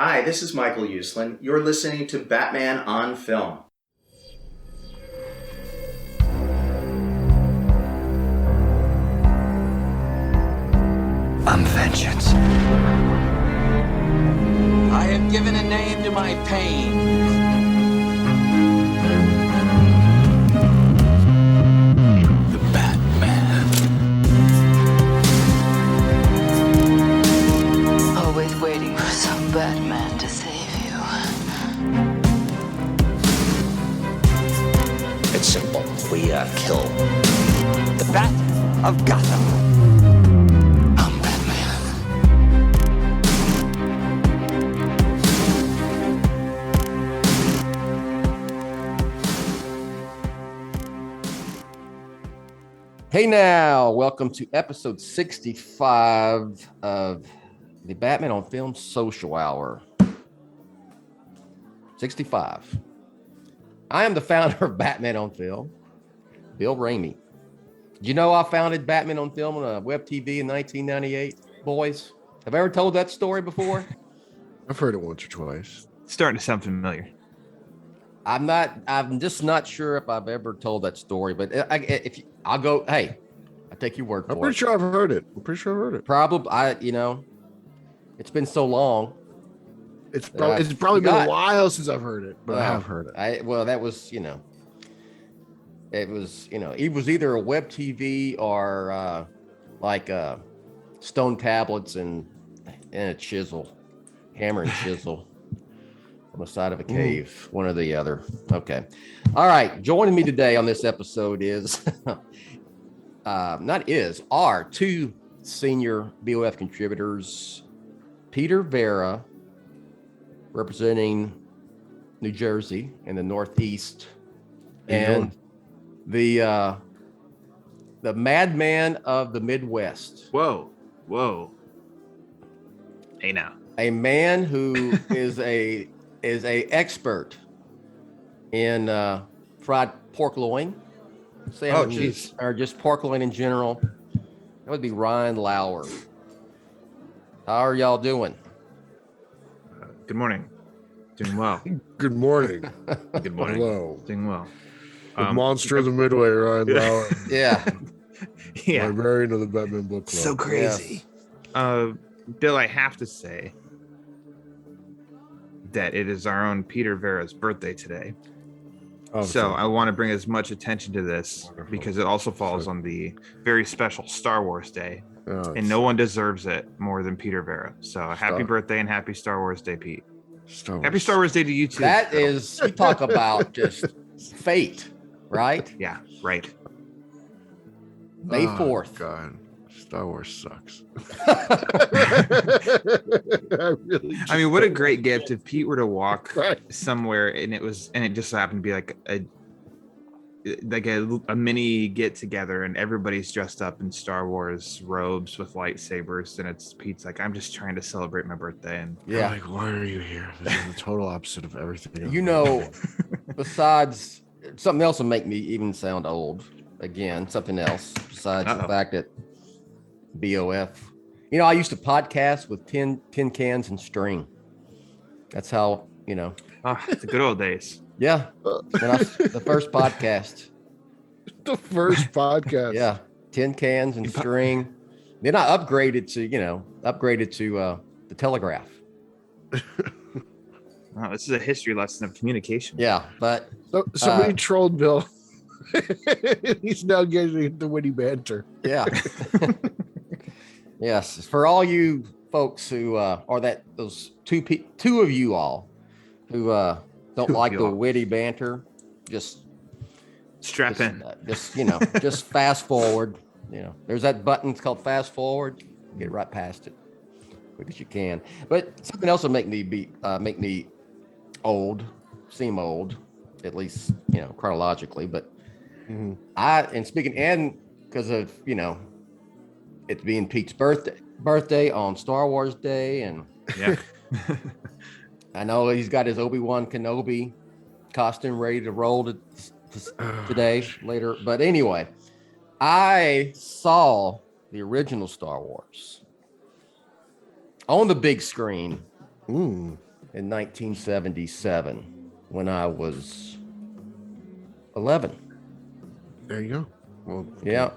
Hi, this is Michael Uslan. You're listening to Batman on Film. I'm vengeance. I have given a name to my pain. The Batman. Always waiting for some Batman to save you. It's simple. We kill the Bat of Gotham. I'm Batman. Hey now, welcome to episode 65 of the Batman on Film Social Hour. 65. I am the founder of Batman on Film, Bill Ramey. Did you know I founded Batman on Film on web TV in 1998, boys? Have I ever told that story before? I've heard it once or twice. Starting to sound familiar. I'm just not sure if I've ever told that story, but I'll take your word for it. I'm pretty sure I've heard it. Probably, it's been so long. It's probably been a while since I've heard it, but I have heard it. It was, it was either a web TV or stone tablets and a chisel, hammer and chisel on the side of a cave, one or the other. Okay. All right. Joining me today on this episode are two senior BOF contributors, Peter Vera, representing New Jersey in the Northeast, and the madman of the Midwest. Whoa. Hey now. A man who is a expert in fried pork loin sandwiches, or just pork loin in general. That would be Ryan Lauer. How are y'all doing? Good morning. Doing well. Good morning. Good morning. Hello. Doing well. The monster of the Midway, Ryan Lauer. Yeah. Yeah. Librarian of the Batman Book Club. So crazy. Yes. Bill, I have to say that it is our own Peter Vera's birthday today. Oh, So I want to bring as much attention to this because it also falls on the very special Star Wars Day. And no one deserves it more than Peter Vera. So happy birthday and happy Star Wars Day, Pete. Happy Star Wars Day to you too. That is, you talk about just fate, right? Yeah, right. May 4th. God, Star Wars sucks. I mean, what a great gift if Pete were to walk Right. somewhere and it just so happened to be like a mini get together and everybody's dressed up in Star Wars robes with lightsabers, and it's Pete's like, I'm just trying to celebrate my birthday, and Yeah. Like, why are you here? This is the total opposite of everything. Besides, something else will make me even sound old. Again, something else besides the fact that BOF. I used to podcast with tin cans and string. That's how, the good old days. Yeah. The first podcast. The first podcast. Yeah. Tin cans and string. Then I upgraded to the telegraph. Wow, this is a history lesson of communication. Yeah. But So somebody trolled Bill. He's now getting the witty banter. yeah. Yes. For all you folks who those two of you all who don't like the witty banter, just strap in. Just fast forward. There's that button. It's called fast forward. Get right past it, quick as you can. But something else will make me old, seem old, at least chronologically. But because of it being Pete's birthday on Star Wars Day, and Yeah. I know he's got his Obi-Wan Kenobi costume ready to roll today, later. But anyway, I saw the original Star Wars on the big screen in 1977 when I was 11. There you go. Well, Yeah.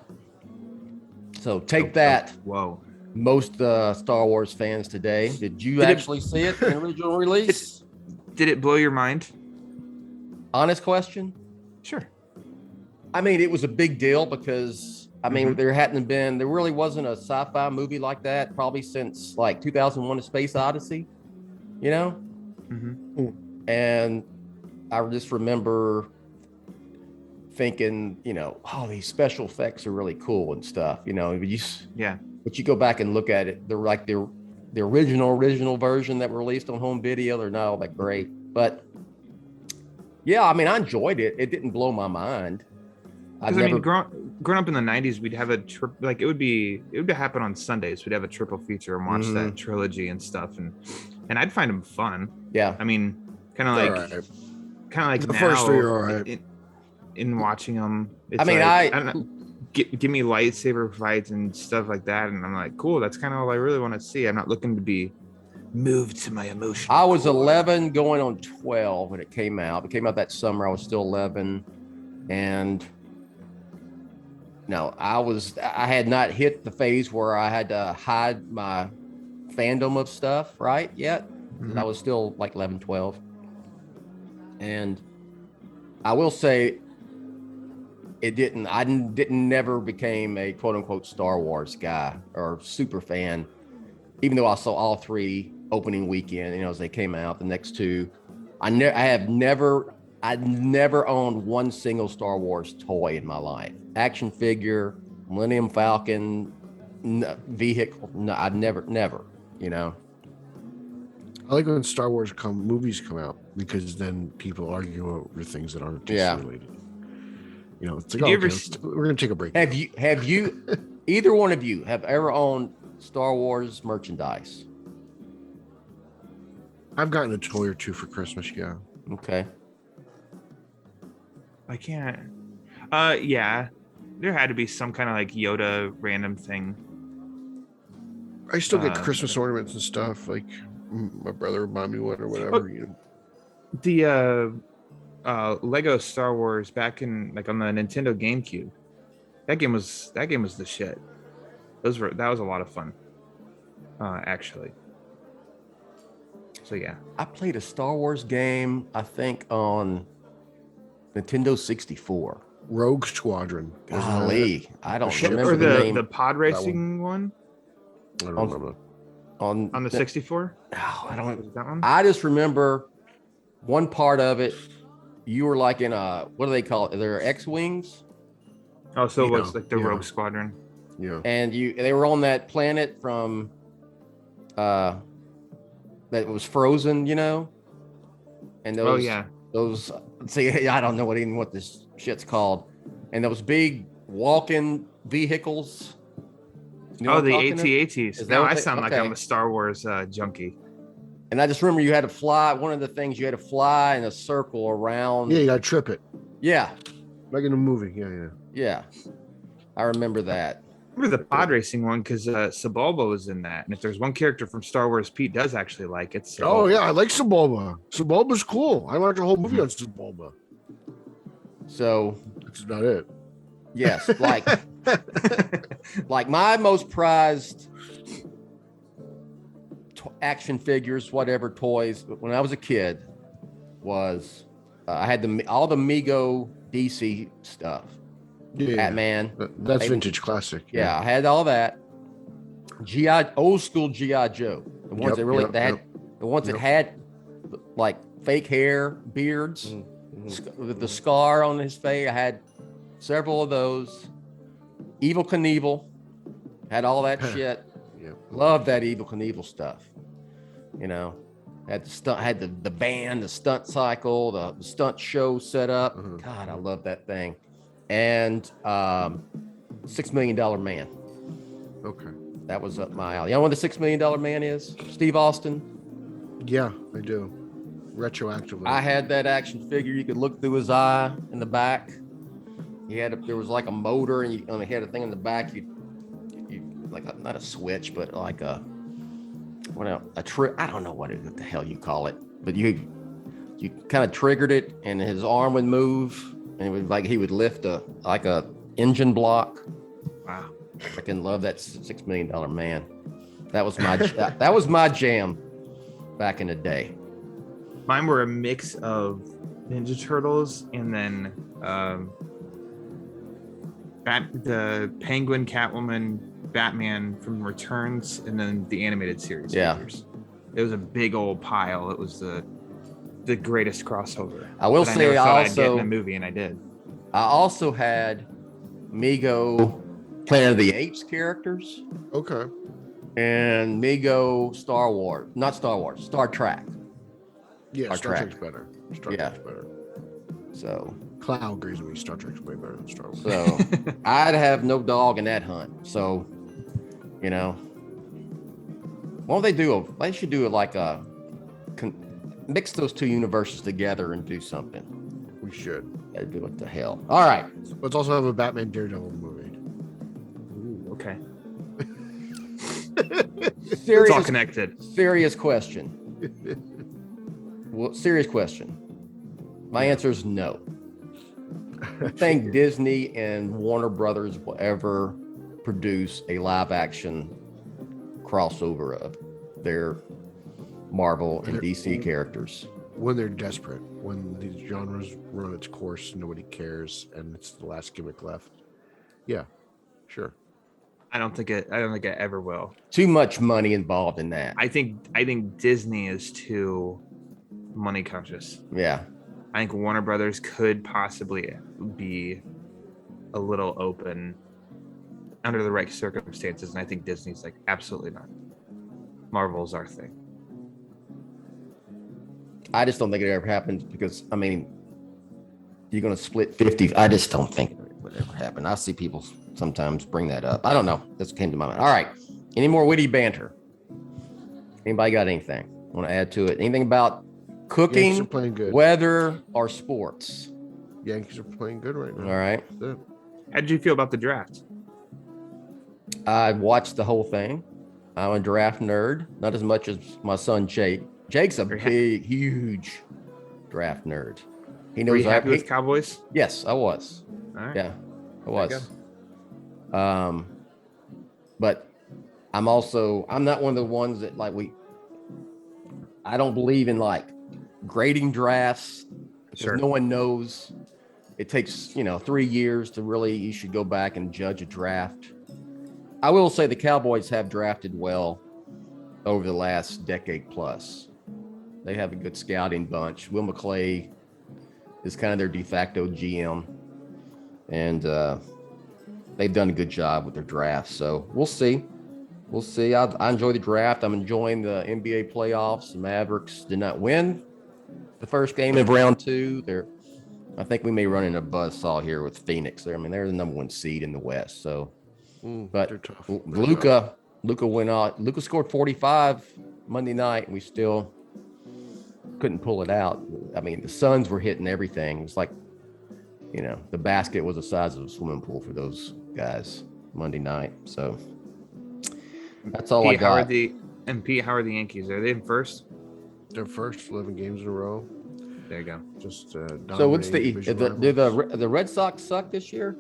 So take that, Whoa. most Star Wars fans today. Did you Did it- actually see it in original release? Did it blow your mind? Honest question. Sure. I mean, it was a big deal because I mean, Mhm. there really wasn't a sci-fi movie like that probably since like 2001: A Space Odyssey, you know? Mm-hmm. And I just remember thinking, oh, these special effects are really cool and stuff, Yeah. but you go back and look at it, they're like the original version that were released on home video, they're not all that great. But yeah, I mean, I enjoyed it. It didn't blow my mind. Because I mean, growing up in the '90s, we'd have a trip. Like it would happen on Sundays. We'd have a triple feature and watch that trilogy and stuff, and I'd find them fun. Yeah. I mean, kind of like The now, first three are all right. In watching them, it's I mean, like, I don't know, give me lightsaber fights and stuff like that, and I'm like, cool. That's kind of all I really want to see. I'm not looking to be moved to my emotion. I was 11 going on 12 when it came out. It came out that summer. I was still 11. And no, I had not hit the phase where I had to hide my fandom of stuff, right? Yet. Mhm. I was still like 11, 12. And I will say I didn't never became a quote unquote Star Wars guy or super fan, even though I saw all three opening weekend, as they came out, the next two. I never owned one single Star Wars toy in my life. Action figure, Millennium Falcon, vehicle. No, I'd never, I like when Star Wars movies come out because then people argue over things that aren't related. It's like, we're gonna take a break. Have you either one of you have ever owned Star Wars merchandise? I've gotten a toy or two for Christmas. Yeah. Okay. I can't. Yeah, there had to be some kind of like Yoda random thing. I still get Christmas ornaments and stuff. Like my brother would buy me one or whatever. The Lego Star Wars back in like on the Nintendo GameCube. That game was the shit. That was a lot of fun. Actually. So yeah. I played a Star Wars game, I think, on Nintendo 64. Rogue Squadron. Golly, I don't Shit, remember Or the name. the pod racing one I don't remember. on the 64. Oh, I don't. Was it that one? I just remember one part of it. You were like in a, what do they call it? They're X-wings, Oh, so it was like the yeah. Rogue Squadron. Yeah. and they were on that planet from, that was frozen, and those. Oh yeah. Those, see, I don't know what this shit's called, and those big walking vehicles. You know Oh, what I'm the talking about? AT-ATs. Is that Now what I they- sound like okay. I'm a Star Wars junkie. And I just remember you had to fly. One of the things you had to fly in a circle around. Yeah, you gotta trip it. Yeah. Like in a movie. Yeah. Yeah. I remember that. I remember the pod racing one because Sebulba was in that, and if there's one character from Star Wars Pete does actually like, it's Sebulba. Oh yeah, I like Sebulba. Sebulba's cool. I watched a whole movie on Sebulba. So That's about it. yes, like my most prized action figures, whatever toys, when I was a kid, was I had all the Mego DC stuff. Yeah. Batman. That's vintage classic. Yeah, I had all that. Old school GI Joe. The ones that really the ones that had like fake hair, beards, with the scar on his face. I had several of those. Evil Knievel had all that shit. Yeah. Loved that Evil Knievel stuff. Had the stunt, had the band, the stunt cycle, the stunt show set up. God, I love that thing. And $6 Million Man. Okay. That was up my alley. You know what the $6 Million Man is? Steve Austin. Yeah, I do. Retroactively. I had that action figure. You could look through his eye in the back. There was like a motor, and he had a thing in the back. You like not a switch, but like a trip. I don't know what the hell you call it. but you kind of triggered it, and his arm would move, and it was like he would lift a engine block. Wow. I freaking love that $6 Million Man. That was my that was my jam back in the day. Mine were a mix of Ninja Turtles and then the Penguin, Catwoman, Batman from Returns, and then the animated series. Yeah. Figures. It was a big old pile. It was the greatest crossover. I will say I'd get in a movie, and I did. I also had Mego Planet of the Apes characters. Okay. And Mego Star Trek. Yeah, Star Trek's better. Star Trek's better. So Cloud agrees with me. Star Trek's way better than Star Wars. So I'd have no dog in that hunt. So, you know, what they do? They should do it like mix those two universes together and do something. We should. That'd be what the hell. All right. Let's also have a Batman Daredevil movie. Ooh, okay. Serious, it's all connected. Serious question. Well, serious question. My answer is no. I think Disney and Warner Brothers will ever produce a live action crossover of their Marvel and DC characters. When they're desperate, when these genres run its course, nobody cares, and it's the last gimmick left. Yeah, sure. I don't think it ever will. Too much money involved in that. I think Disney is too money conscious. Yeah. I think Warner Brothers could possibly be a little open under the right circumstances, and I think Disney's like, absolutely not. Marvel's our thing. I just don't think it ever happens because, I mean, you're going to split 50. I just don't think it would ever happen. I see people sometimes bring that up. I don't know. This came to my mind. All right. Any more witty banter? Anybody got anything want to add to it? Anything about cooking, weather, or sports? Yankees are playing good right now. All right. How did you feel about the draft? I watched the whole thing. I'm a draft nerd, not as much as my son Jake. Jake's a big, huge draft nerd. He knows. Were you happy with Cowboys? Yes, I was. All right. Yeah, I was. But I'm not one of the ones that I don't believe in like grading drafts because no one knows. It takes 3 years to really. You should go back and judge a draft. I will say the Cowboys have drafted well over the last decade plus. They have a good scouting bunch. Will McClay is kind of their de facto GM, and they've done a good job with their drafts. So we'll see. We'll see. I enjoy the draft. I'm enjoying the NBA playoffs. The Mavericks did not win the first game of round 2. I think we may run into a buzzsaw here with Phoenix. They're the number 1 seed in the West. So, but Luka went out. Luka scored 45 Monday night, and we still couldn't pull it out. I mean, the Suns were hitting everything. It's like, the basket was the size of a swimming pool for those guys Monday night. So that's all I got. Pete, how are the Yankees? Are they in first? They're first, 11 games in a row. There you go. Just so what's do the Red Sox suck this year?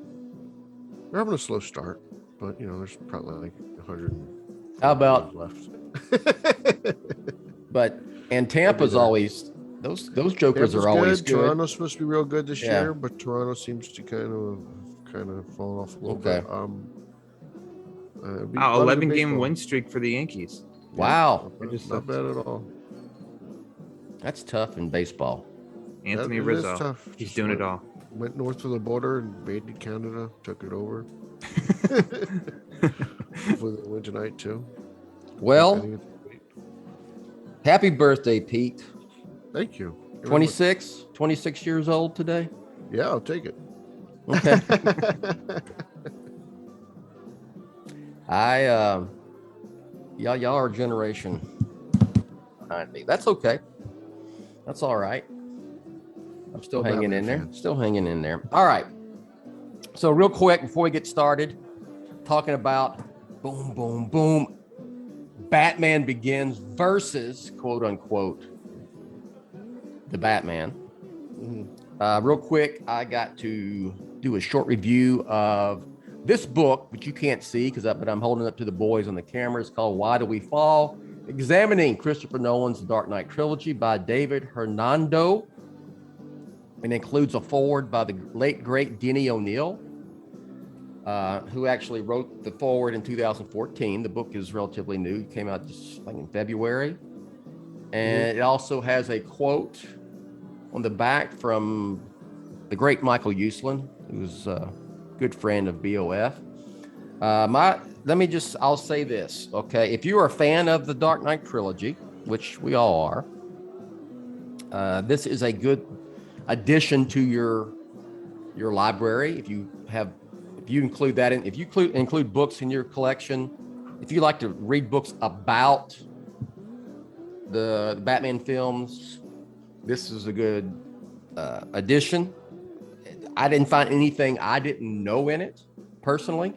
They're having a slow start, but there's probably like 100. How about left? And Tampa's always those jokers Tampa's are always good. Toronto's supposed to be real good this year, but Toronto seems to kind of fall off a little bit. 11-game win streak for the Yankees. Wow, not bad at all. That's tough in baseball. Anthony Rizzo, he's doing it all. Went north of the border and invaded Canada, took it over. Hopefully they win tonight too. Well, happy birthday, Pete. Thank you. 26 years old today. Yeah, I'll take it. Okay. Y'all are a generation behind me. That's okay. That's all right. I'm still hanging in there. Still hanging in there. All right. So real quick before we get started, talking about boom, boom, boom. Batman Begins versus quote unquote the Batman. Real quick, I got to do a short review of this book, which you can't see but I'm holding it up to the boys on the camera. It's called Why Do We Fall? Examining Christopher Nolan's The Dark Knight Trilogy by David Hernando. And includes a foreword by the late, great Denny O'Neil, who actually wrote the foreword in 2014. The book is relatively new. It came out just like in February. And it also has a quote on the back from the great Michael Uslan, who's a good friend of BOF. I'll say this, okay? If you are a fan of the Dark Knight trilogy, which we all are, this is a good addition to your library. If you include that in, if you include books in your collection, if you like to read books about the Batman films, this is a good addition. I didn't find anything I didn't know in it personally.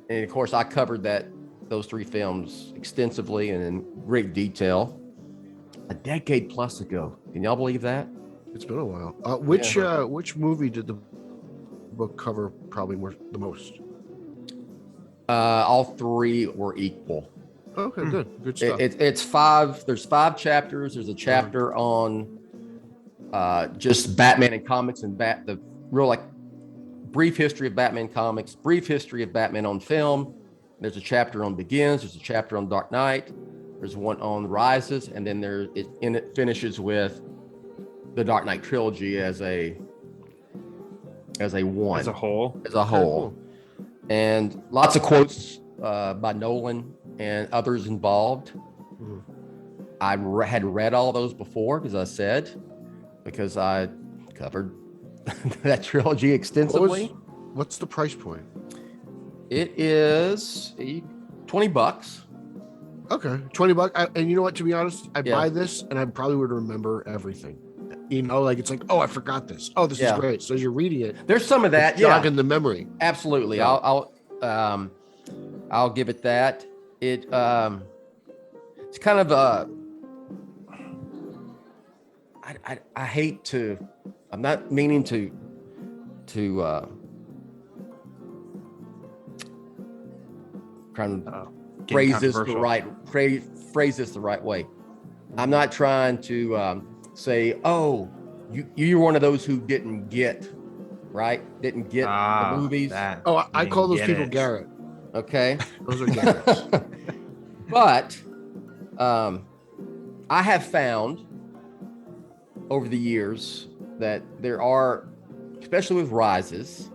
And of course, I covered those 3 films extensively and in great detail a decade plus ago. Can y'all believe that? It's been a while. Which movie did the book cover probably the most? All 3 were equal. Okay, good stuff. It's 5. There's 5 chapters. There's a chapter on just Batman and comics and the real brief history of Batman comics, brief history of Batman on film. There's a chapter on Begins. There's a chapter on Dark Knight. There's one on Rises, and then it finishes with the Dark Knight trilogy as a whole. Cool. And lots of quotes by Nolan and others involved. I had read all those before, because I covered that trilogy extensively. What's the price point? It is $20. Okay, $20. And you know what? To be honest, I buy this and I probably would remember everygive it's like, oh, I forgot this. Oh, this is great. So as you're reading it, there's some of that, jogging the memory. Absolutely. Yeah. I'll give it that. It's kind of I hate to. I'm not meaning to trying to phrase this the right way. I'm not trying to say, oh, you're one of those who didn't get the movies. I call those people Garrett. Okay, those are Garrett's. But I have found over the years that there are, especially with Rises,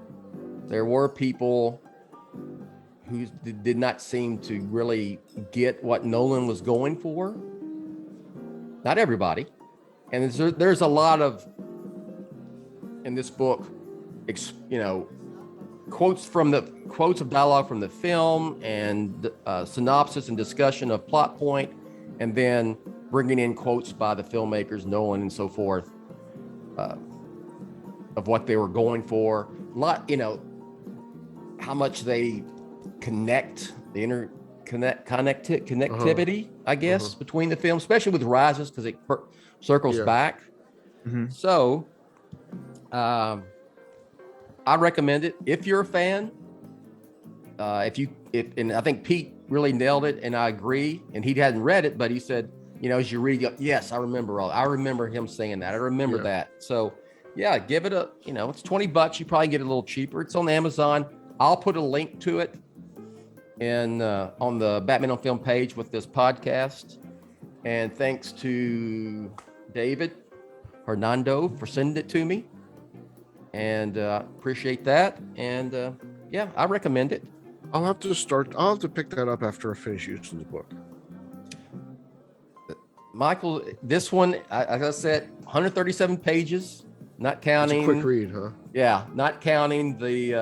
there were people who did not seem to really get what Nolan was going for. Not everybody. And there's a lot of, in this book, quotes of dialogue from the film and synopsis and discussion of plot point, and then bringing in quotes by the filmmakers, Nolan and so forth, of what they were going for. A lot, how much they connect, the connectivity, I guess, between the films, especially with Rises, because it circles back. So I recommend it if you're a fan. And I think Pete really nailed it, and I agree. And he hadn't read it, but he said, as you read, yes, I remember him saying that. I remember that. So yeah, give it it's $20. You probably get it a little cheaper. It's on Amazon. I'll put a link to it on the Batman on Film page with this podcast. And thanks to David Hernando for sending it to me. And appreciate that. And I recommend it. I'll have to pick that up after I finish using the book. Michael, this one, as I said, 137 pages, not counting. It's a quick read, huh? Yeah, not counting the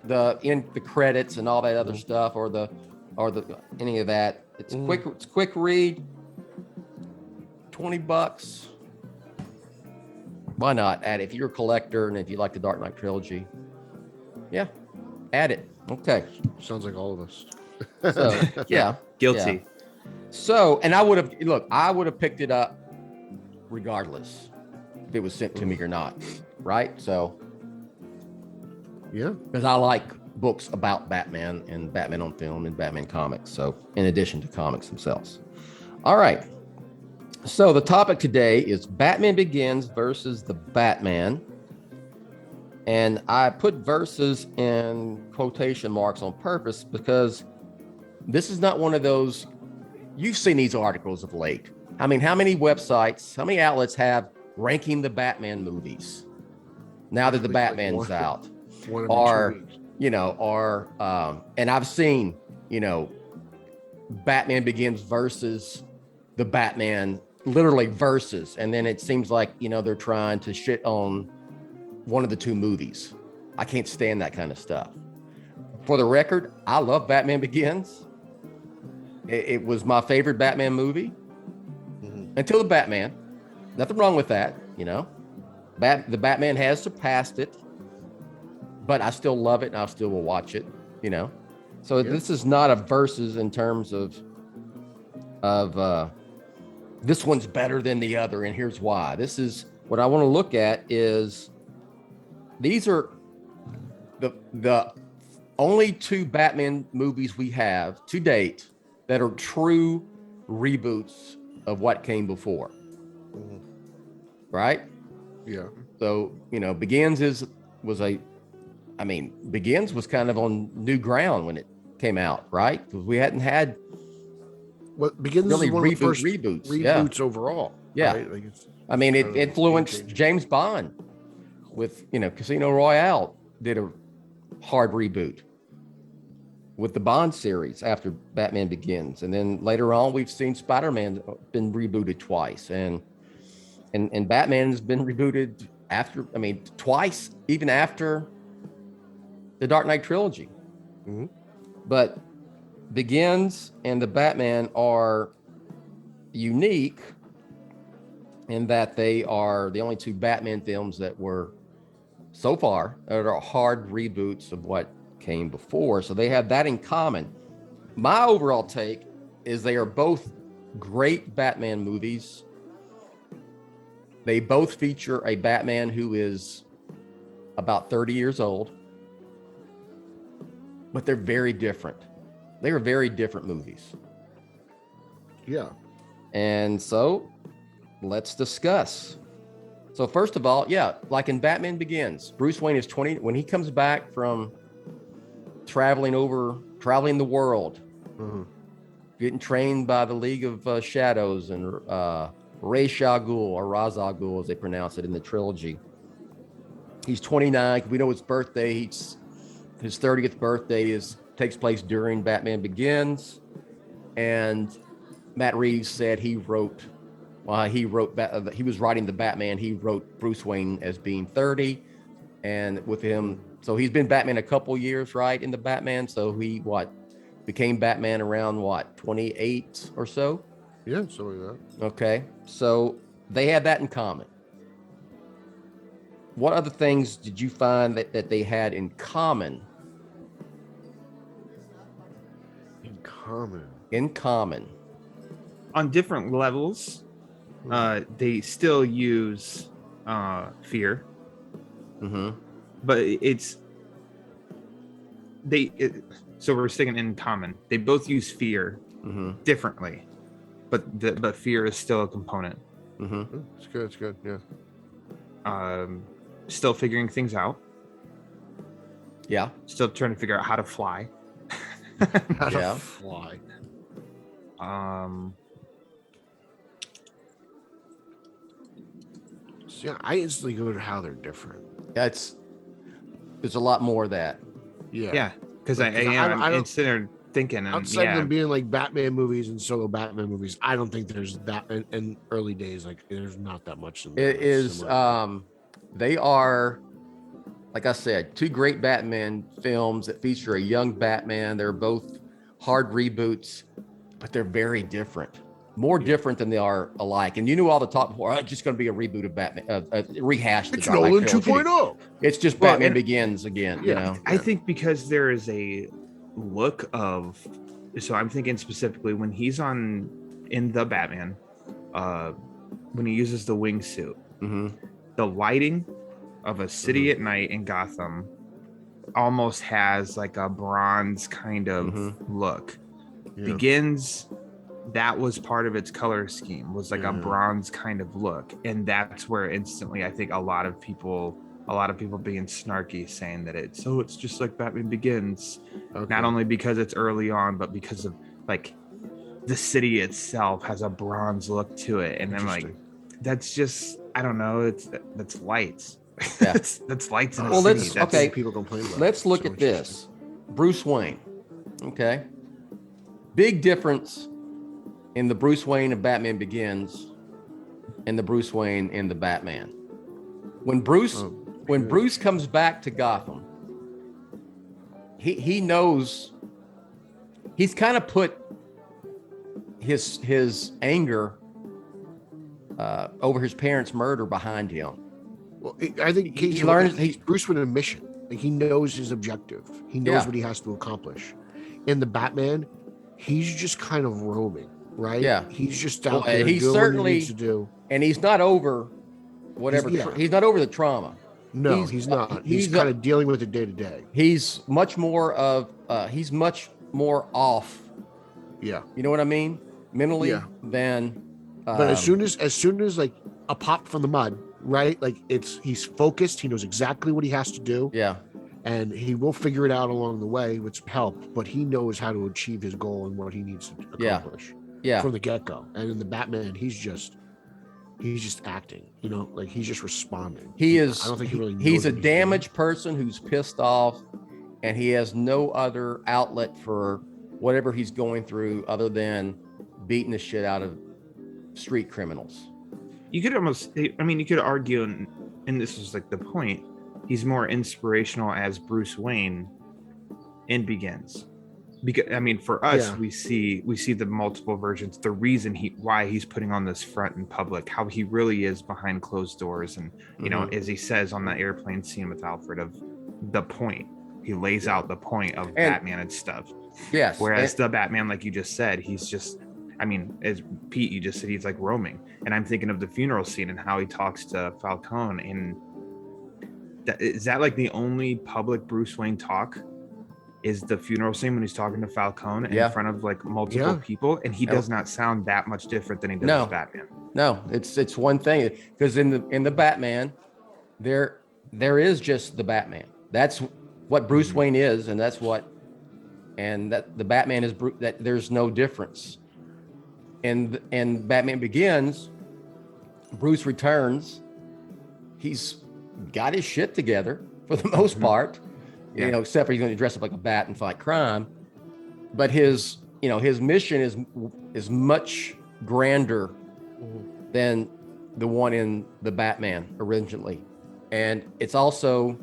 the credits and all that other stuff, or the any of that. It's quick read. $20. Why not add it? If you're a collector and if you like the Dark Knight trilogy, add it. Okay. Sounds like all of us. So, yeah. Guilty. Yeah. So, and I would have picked it up regardless if it was sent to me or not, right? So, yeah, because I like books about Batman and Batman on film and Batman comics. So, in addition to comics themselves. All right. So, the topic today is Batman Begins versus the Batman. And I put versus in quotation marks on purpose because this is not one of those. You've seen these articles of late. I mean, how many websites, how many outlets have ranking the Batman movies now that the Batman's out? Or, and I've seen, Batman Begins versus the Batman, literally versus. And then it seems like, they're trying to shit on one of the two movies. I can't stand that kind of stuff. For the record, I love Batman Begins. It was my favorite Batman movie until the Batman. Nothing wrong with that, The Batman has surpassed it, but I still love it and I still will watch it, So this is not a versus in terms of this one's better than the other, and here's why. This is what I want to look at is these are the only two Batman movies we have to date that are true reboots of what came before. Right? Yeah. So, Begins was kind of on new ground when it came out, right? Because we hadn't had Begins really is one of the first reboots overall. Yeah. Right? Like it influenced James Bond with, Casino Royale did a hard reboot with the Bond series after Batman Begins. And then later on, we've seen Spider-Man been rebooted twice. And Batman has been rebooted twice, even after the Dark Knight trilogy. Mm-hmm. But Begins and the Batman are unique in that they are the only two Batman films that were so far that are hard reboots of what came before. So they have that in common. My overall take is they are both great Batman movies. They both feature a Batman who is about 30 years old, but they're very different. They are very different movies. Yeah. And so let's discuss. So first of all, like in Batman Begins, Bruce Wayne is 20 when he comes back from traveling the world, getting trained by the League of Shadows and Ra's al Ghul, or Ra's al Ghul as they pronounce it in the trilogy. He's 29. We know his birthday. His 30th birthday takes place during Batman Begins, and Matt Reeves said he was writing the Batman. He wrote Bruce Wayne as being 30, and with him, so he's been Batman a couple years, right, in the Batman. So he became Batman around 28 or so. Yeah, something like that. Okay, so they had that in common. What other things did you find that they had in common? In common. On different levels, they still use fear. Mm-hmm. But so we're sticking in common. They both use fear differently, but fear is still a component. Mm-hmm. It's good. Yeah. Still figuring things out. Yeah. Still trying to figure out how to fly. How to fly. So yeah, I instantly go to how they're different. There's a lot more of that. Yeah, because I'm sitting there thinking, outside of them being like Batman movies and solo Batman movies, I don't think there's that in early days. Like, there's not that much. It is. They are, like I said, two great Batman films that feature a young Batman. They're both hard reboots, but they're very different. More different than they are alike. And you knew all the talk before, it's just going to be a reboot of Batman, a rehash. It's Nolan 2.0. It's just Batman Begins again, I think because there is a look of, so I'm thinking specifically when he's in the Batman, when he uses the wingsuit, the lighting of a city at night in Gotham almost has like a bronze kind of look. Begins, that was part of its color scheme, was like a bronze kind of look, and that's where instantly I think a lot of people being snarky, saying that it's just like Batman Begins, not only because it's early on, but because of like the city itself has a bronze look to it, and then like that's just, I don't know, that's lights. Yeah. that's lights in a Well, city. That's what people complain about. Let's look at this. Bruce Wayne. Okay. Big difference in the Bruce Wayne of Batman Begins and the Bruce Wayne in the Batman. When Bruce comes back to Gotham, he knows he's kind of put his anger over his parents' murder behind him. Well, I think he learns he's Bruce with a mission. Like, he knows his objective. He knows what he has to accomplish. In the Batman, he's just kind of roaming, right? Yeah, he's just out there doing what he needs to do. And he's not over whatever. He's not over the trauma. No, he's not. He's kind of dealing with it day to day. He's much more off. Yeah, you know what I mean, mentally than. But as soon as like a pop from the mud, right? Like he's focused. He knows exactly what he has to do. Yeah. And he will figure it out along the way with help, but he knows how to achieve his goal and what he needs to accomplish. Yeah. From the get-go. And in the Batman, he's just acting, you know, like he's just responding. I don't think he really knows he's a damaged person who's pissed off, and he has no other outlet for whatever he's going through other than beating the shit out of street criminals. You could argue, and this is like the point, he's more inspirational as Bruce Wayne in Begins. Because for us, we see the multiple versions, the reason why he's putting on this front in public, how he really is behind closed doors, and you know, as he says on the airplane scene with Alfred, of the point, he lays out the point of Batman and stuff. Yes. Whereas the Batman, like you just said, he's just, as Pete, you just said, he's like roaming. And I'm thinking of the funeral scene and how he talks to Falcone. And is that like the only public Bruce Wayne talk? Is the funeral scene when he's talking to Falcone in front of like multiple people, and he does not sound that much different than he does as Batman. No, it's one thing, because in the Batman, there is just the Batman. That's what Bruce Wayne is, and that the Batman is that there's no difference. And Batman Begins, Bruce returns. He's got his shit together for the most part. You know, except for he's going to dress up like a bat and fight crime. But his mission is much grander than the one in the Batman originally. And it's also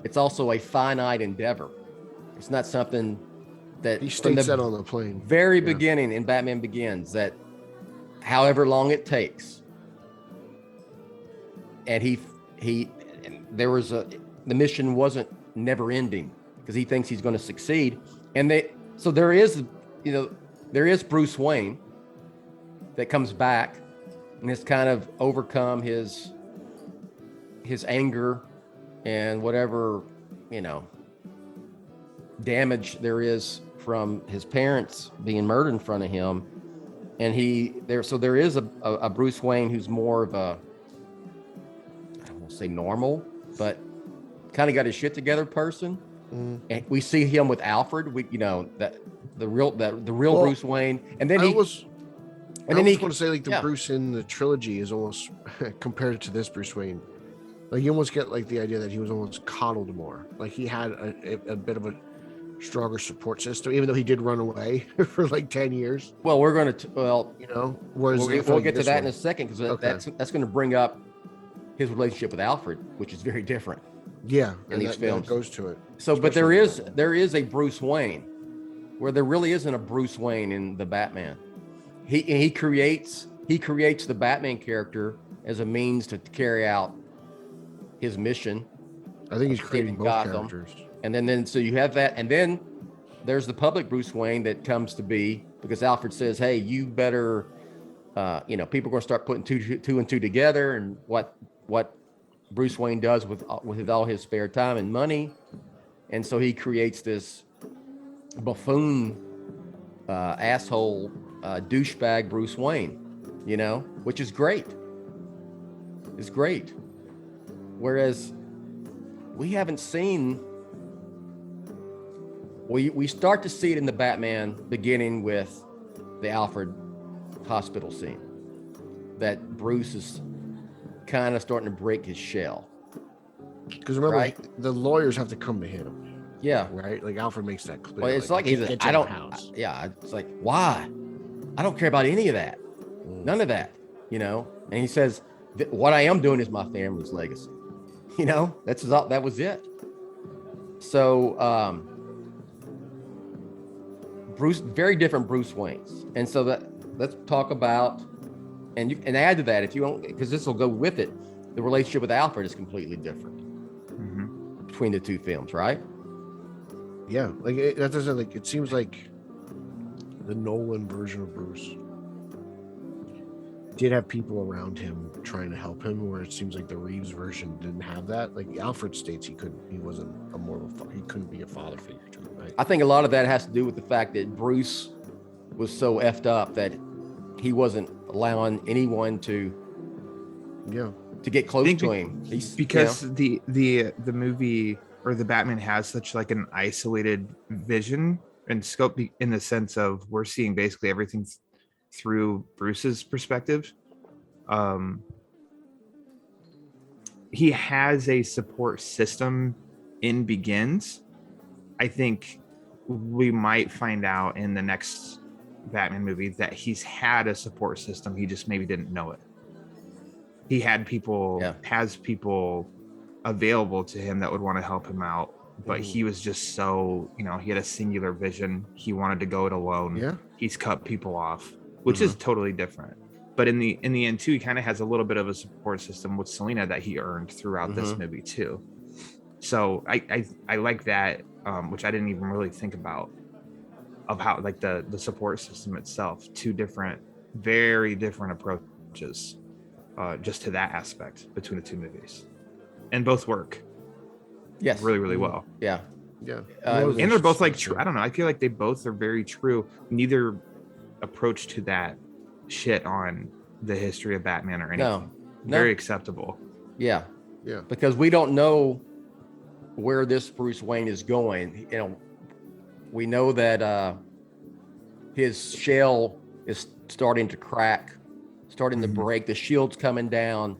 a finite endeavor. It's not something that he states that on the plane. Very beginning in Batman Begins, that however long it takes. And the mission wasn't never ending, because he thinks he's going to succeed. And there is Bruce Wayne that comes back and has kind of overcome his anger and whatever, damage there is from his parents being murdered in front of him. And there is a Bruce Wayne who's more of a, I don't want to say normal, but kind of got his shit together person. And we see him with Alfred. The real Bruce Wayne. And then I want to say, like, the Bruce in the trilogy is almost compared to this Bruce Wayne. Like, you almost get like the idea that he was almost coddled more. Like, he had a bit of a stronger support system, even though he did run away for like 10 years. Well, we're going to, whereas we'll get to that in a second, because that's going to bring up his relationship with Alfred, which is very different. Yeah, in these films. That goes to it. So, but there is a Bruce Wayne, where there really isn't a Bruce Wayne in the Batman. He creates the Batman character as a means to carry out his mission. I think he's creating both Gotham. Characters. And then so you have that, and then there's the public Bruce Wayne that comes to be, because Alfred says, "Hey, you better people are going to start putting two and two together, and what Bruce Wayne does with all his spare time and money. And so he creates this buffoon, asshole, douchebag Bruce Wayne, which is great. It's great. Whereas we haven't seen, we start to see it in the Batman beginning with the Alfred hospital scene, that Bruce is kind of starting to break his shell. Because remember, right? The lawyers have to come to him. Yeah. Right? Like Alfred makes that clear. Well, it's like he's it's like, why? I don't care about any of that. None of that, And he says, what I am doing is my family's legacy. That was it. So, Bruce, very different Bruce Waynes. And so let's talk about, and add to that if you don't, because this will go with it. The relationship with Alfred is completely different between the two films, right? Yeah, it seems like the Nolan version of Bruce did have people around him trying to help him, where it seems like the Reeves version didn't have that. Like Alfred states he couldn't be a father figure to him, right? I think a lot of that has to do with the fact that Bruce was so effed up that he wasn't allowing anyone to get close to him. The movie or the Batman has such like an isolated vision and scope in the sense of we're seeing basically everything through Bruce's perspective. He has a support system in Begins. I think we might find out in the next Batman movie that he's had a support system. He just maybe didn't know it. He had has people available to him that would want to help him out, but he was just so, he had a singular vision. He wanted to go it alone. Yeah. He's cut people off, which is totally different. But in the end too, he kind of has a little bit of a support system with Selina that he earned throughout this movie too. So I like that, which I didn't even really think about, of how like the support system itself, two very different approaches, just to that aspect between the two movies, and both work really, really well. Yeah. And they're both like true. I don't know, I feel like they both are very true. Neither approach to that shit on the history of Batman or anything. No. Very acceptable. Yeah Because we don't know where this Bruce Wayne is going. We know that his shell is starting to crack, starting to break. The shield's coming down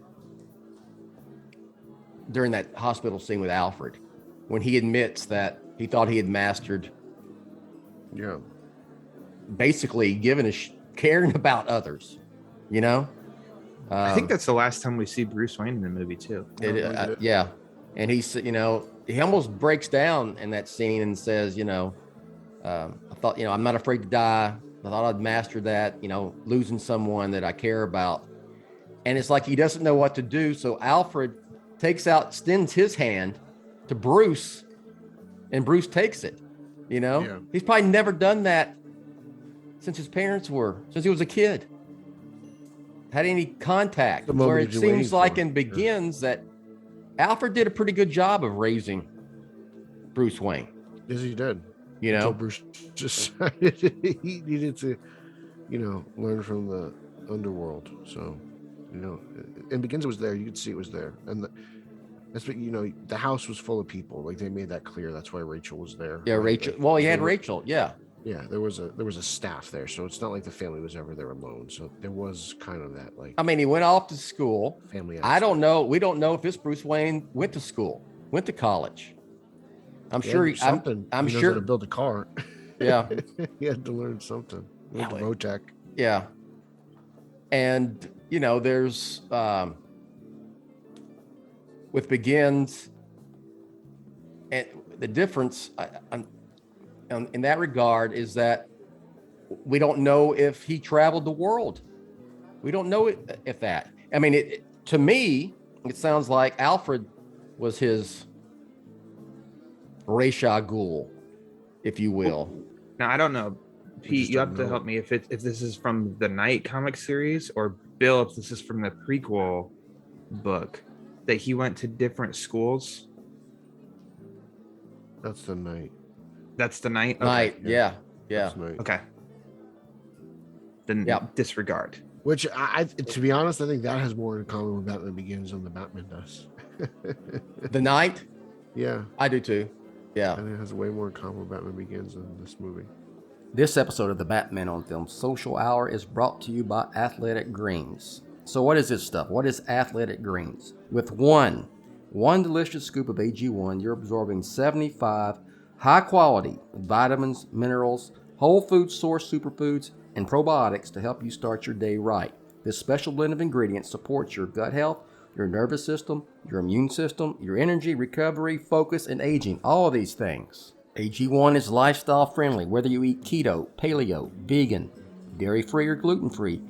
during that hospital scene with Alfred, when he admits that he thought he had mastered basically caring about others, I think that's the last time we see Bruce Wayne in the movie too. And he's, he almost breaks down in that scene and says, I thought, I'm not afraid to die. I thought I'd mastered that, losing someone that I care about. And it's like he doesn't know what to do. So Alfred extends his hand to Bruce, and Bruce takes it. He's probably never done that since he was a kid. Had any contact, where it seems like in Begins that Alfred did a pretty good job of raising Bruce Wayne. Yes, he did. Until Bruce just decided he needed to, learn from the underworld. So, in Begins it was there. You could see it was there, and that's what the house was full of people. Like they made that clear. That's why Rachel was there. Yeah, Rachel. Well, he had Rachel. Yeah. Yeah, there was a staff there, so it's not like the family was ever there alone. So there was kind of that, like. I mean, he went off to school. Family. I don't know. We don't know if this Bruce Wayne went to school, went to college. I'm sure. I'm sure how to build a car. Yeah. He had to learn something. Went to Rotec. Yeah. And there's with Begins, and the difference in that regard is that we don't know if he traveled the world. We don't know if that. I mean, to me, it sounds like Alfred was his Ra's al Ghul, if you will. Now, I don't know. Pete, you have to help me if this is from the Knight comic series, or Bill, if this is from the prequel book, that he went to different schools. That's the Knight. That's the Knight. Okay. Knight, yeah. Okay. Then disregard. Which I, to be honest, I think that has more in common with Batman Begins than the Batman does. The Knight? Yeah. I do too. Yeah. I think it has way more in common with Batman Begins than this movie. This episode of the Batman on Film Social Hour is brought to you by Athletic Greens. So what is this stuff? What is Athletic Greens? With one delicious scoop of AG1, you're absorbing 75 high-quality vitamins, minerals, whole food source superfoods, and probiotics to help you start your day right. This special blend of ingredients supports your gut health, your nervous system, your immune system, your energy, recovery, focus, and aging. All of these things. AG1 is lifestyle friendly, whether you eat keto, paleo, vegan, dairy-free, or gluten-free.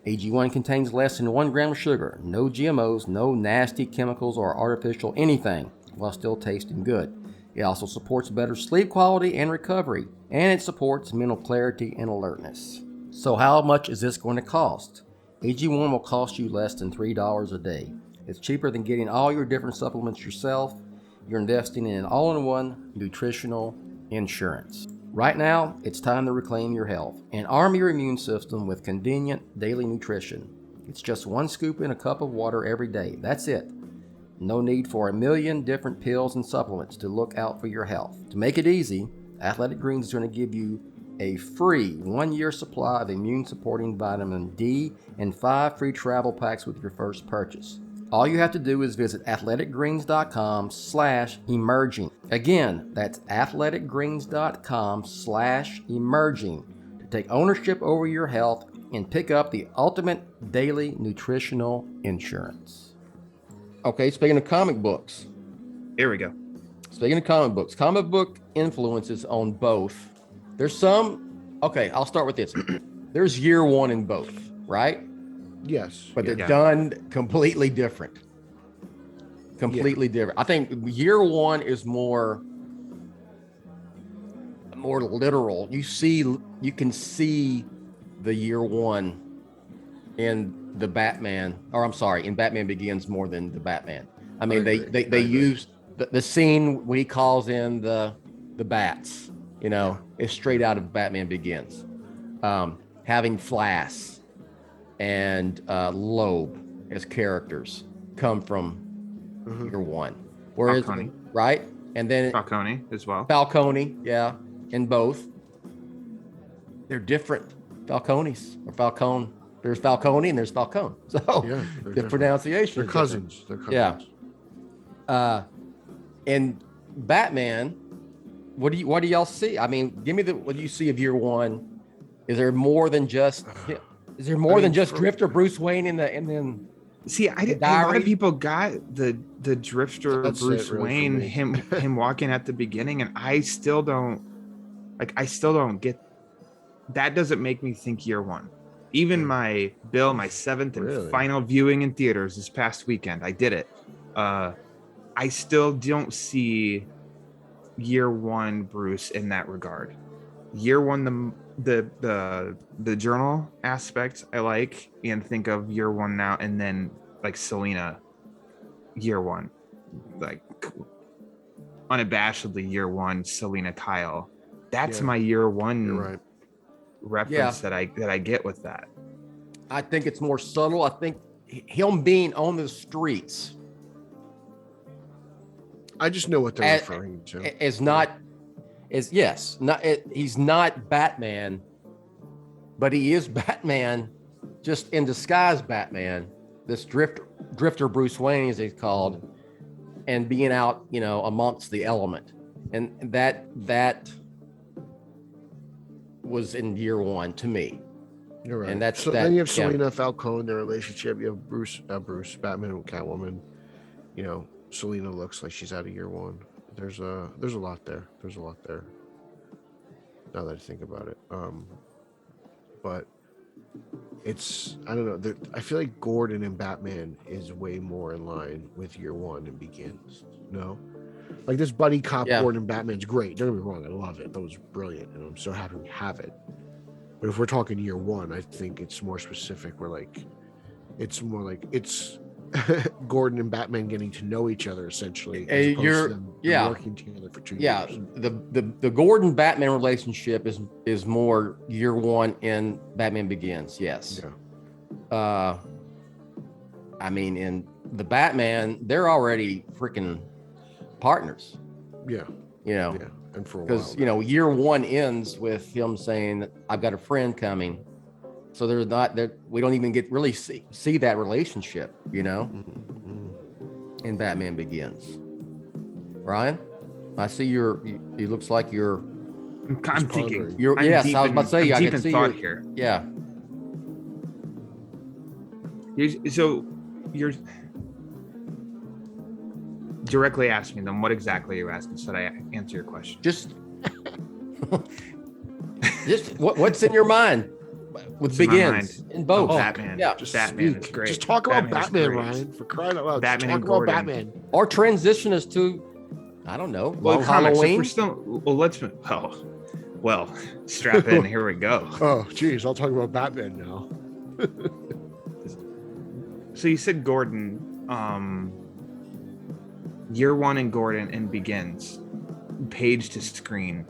AG1 contains less than 1 gram of sugar, no GMOs, no nasty chemicals or artificial anything, while still tasting good. It also supports better sleep quality and recovery, and it supports mental clarity and alertness. So how much is this going to cost? AG1 will cost you less than $3 a day. It's cheaper than getting all your different supplements yourself. You're investing in an all-in-one nutritional insurance. Right now, it's time to reclaim your health and arm your immune system with convenient daily nutrition. It's just 1 scoop in a cup of water every day. That's it. No need for a million different pills and supplements to look out for your health. To make it easy, Athletic Greens is going to give you a free 1-year supply of immune-supporting vitamin D and 5 free travel packs with your first purchase. All you have to do is visit athleticgreens.com/emerging. Again, that's athleticgreens.com/emerging to take ownership over your health and pick up the ultimate daily nutritional insurance. Okay, speaking of comic books. Here we go. Speaking of comic books, comic book influences on both. There's some, okay, I'll start with this. There's year one in both, right? Yes. But they're done completely different. Completely different. I think year one is more literal. You can see the year one in the Batman, or I'm sorry, in Batman Begins more than the Batman. I mean, they use the scene when he calls in the bats, you know, is straight out of Batman Begins. Having Flash and Loeb as characters come from year one. Whereas, Falcone. right? And then Falcone as well. Falcone, yeah, in both. They're different Falcones or Falcone. There's Falcone and there's Falcone. So the pronunciation. They're cousins. They're cousins. Yeah. And Batman, what do y'all see? I mean, give me what do you see of year one? Is there more than just Drifter Bruce Wayne and then see? A lot of people got the Drifter Bruce Wayne, him walking at the beginning, and I still don't get. That doesn't make me think year one. Even my 7th and final viewing in theaters this past weekend, I did it. I still don't see year one Bruce in that regard. Year one, the journal aspect I like, and think of year one now, and then like Selina, year one, like unabashedly year one Selina Kyle. That's my year one reference that I get with that. I think it's more subtle. I think him being on the streets. I just know what they're referring to. He's not Batman, but he is Batman, just in disguise Batman. This drifter Bruce Wayne, as he's called, and being out, you know, amongst the element, and that was in year one to me. You're right. And that's so then you have Selina Falcone, their relationship. You have Bruce, Batman and Catwoman. You know, Selina looks like she's out of year one. There's a lot there. Now that I think about it, but it's, I don't know. I feel like Gordon and Batman is way more in line with year one and Begins. No, like this buddy cop Gordon and Batman's great. Don't get me wrong, I love it. That was brilliant, and I'm so happy we have it. But if we're talking year one, I think it's more specific. Where like, it's more like it's Gordon and Batman getting to know each other essentially, as opposed to them working together for 2 years. The Gordon Batman relationship is more year one in Batman Begins. Yes. Yeah. I mean, in the Batman, they're already freaking partners. Yeah. You know. Yeah. And for a while, because year one ends with him saying that I've got a friend coming, so there's not that we don't even get really see that relationship, in Batman Begins. Ryan, I see it looks like you're I'm thinking. I was about to say, I can see thought here. Yeah. So you're directly asking them what exactly you're asking, so that I answer your question. Just what's in your mind with Begins in both. Batman. Yeah, just Batman is great. Just talk about Batman, Ryan, for crying out loud. Batman talk and about Gordon. Batman. Or transition us to, I don't know, Well, Halloween. Well, strap in. Here we go. Oh, geez, I'll talk about Batman now. So you said Gordon, year one in Gordon and Begins, page to screen,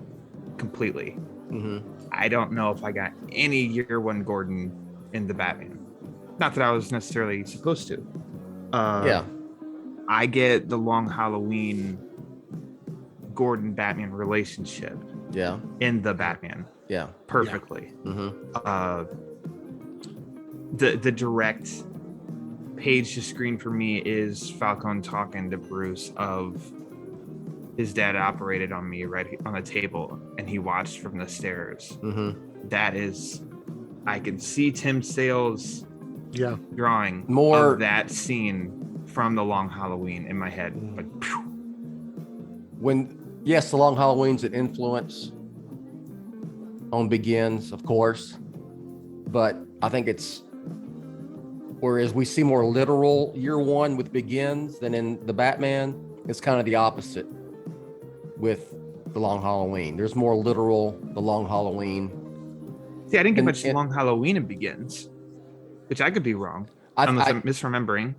completely. Mm-hmm. I don't know if I got any year one Gordon in the Batman. Not that I was necessarily supposed to. I get the Long Halloween Gordon Batman relationship. Yeah. In the Batman. Yeah. Perfectly. Yeah. Mm-hmm. The direct page to screen for me is Falcone talking to Bruce of his dad operated on me right on the table and he watched from the stairs. Mm-hmm. That is, I can see Tim Sale's drawing more of that scene from the Long Halloween in my head. Like, the Long Halloween's an influence on Begins, of course, but I think it's whereas we see more literal year one with Begins than in the Batman, it's kind of the opposite with the Long Halloween. There's more literal, the Long Halloween. See, I didn't get much Long Halloween in Begins, which I could be wrong, unless I'm misremembering.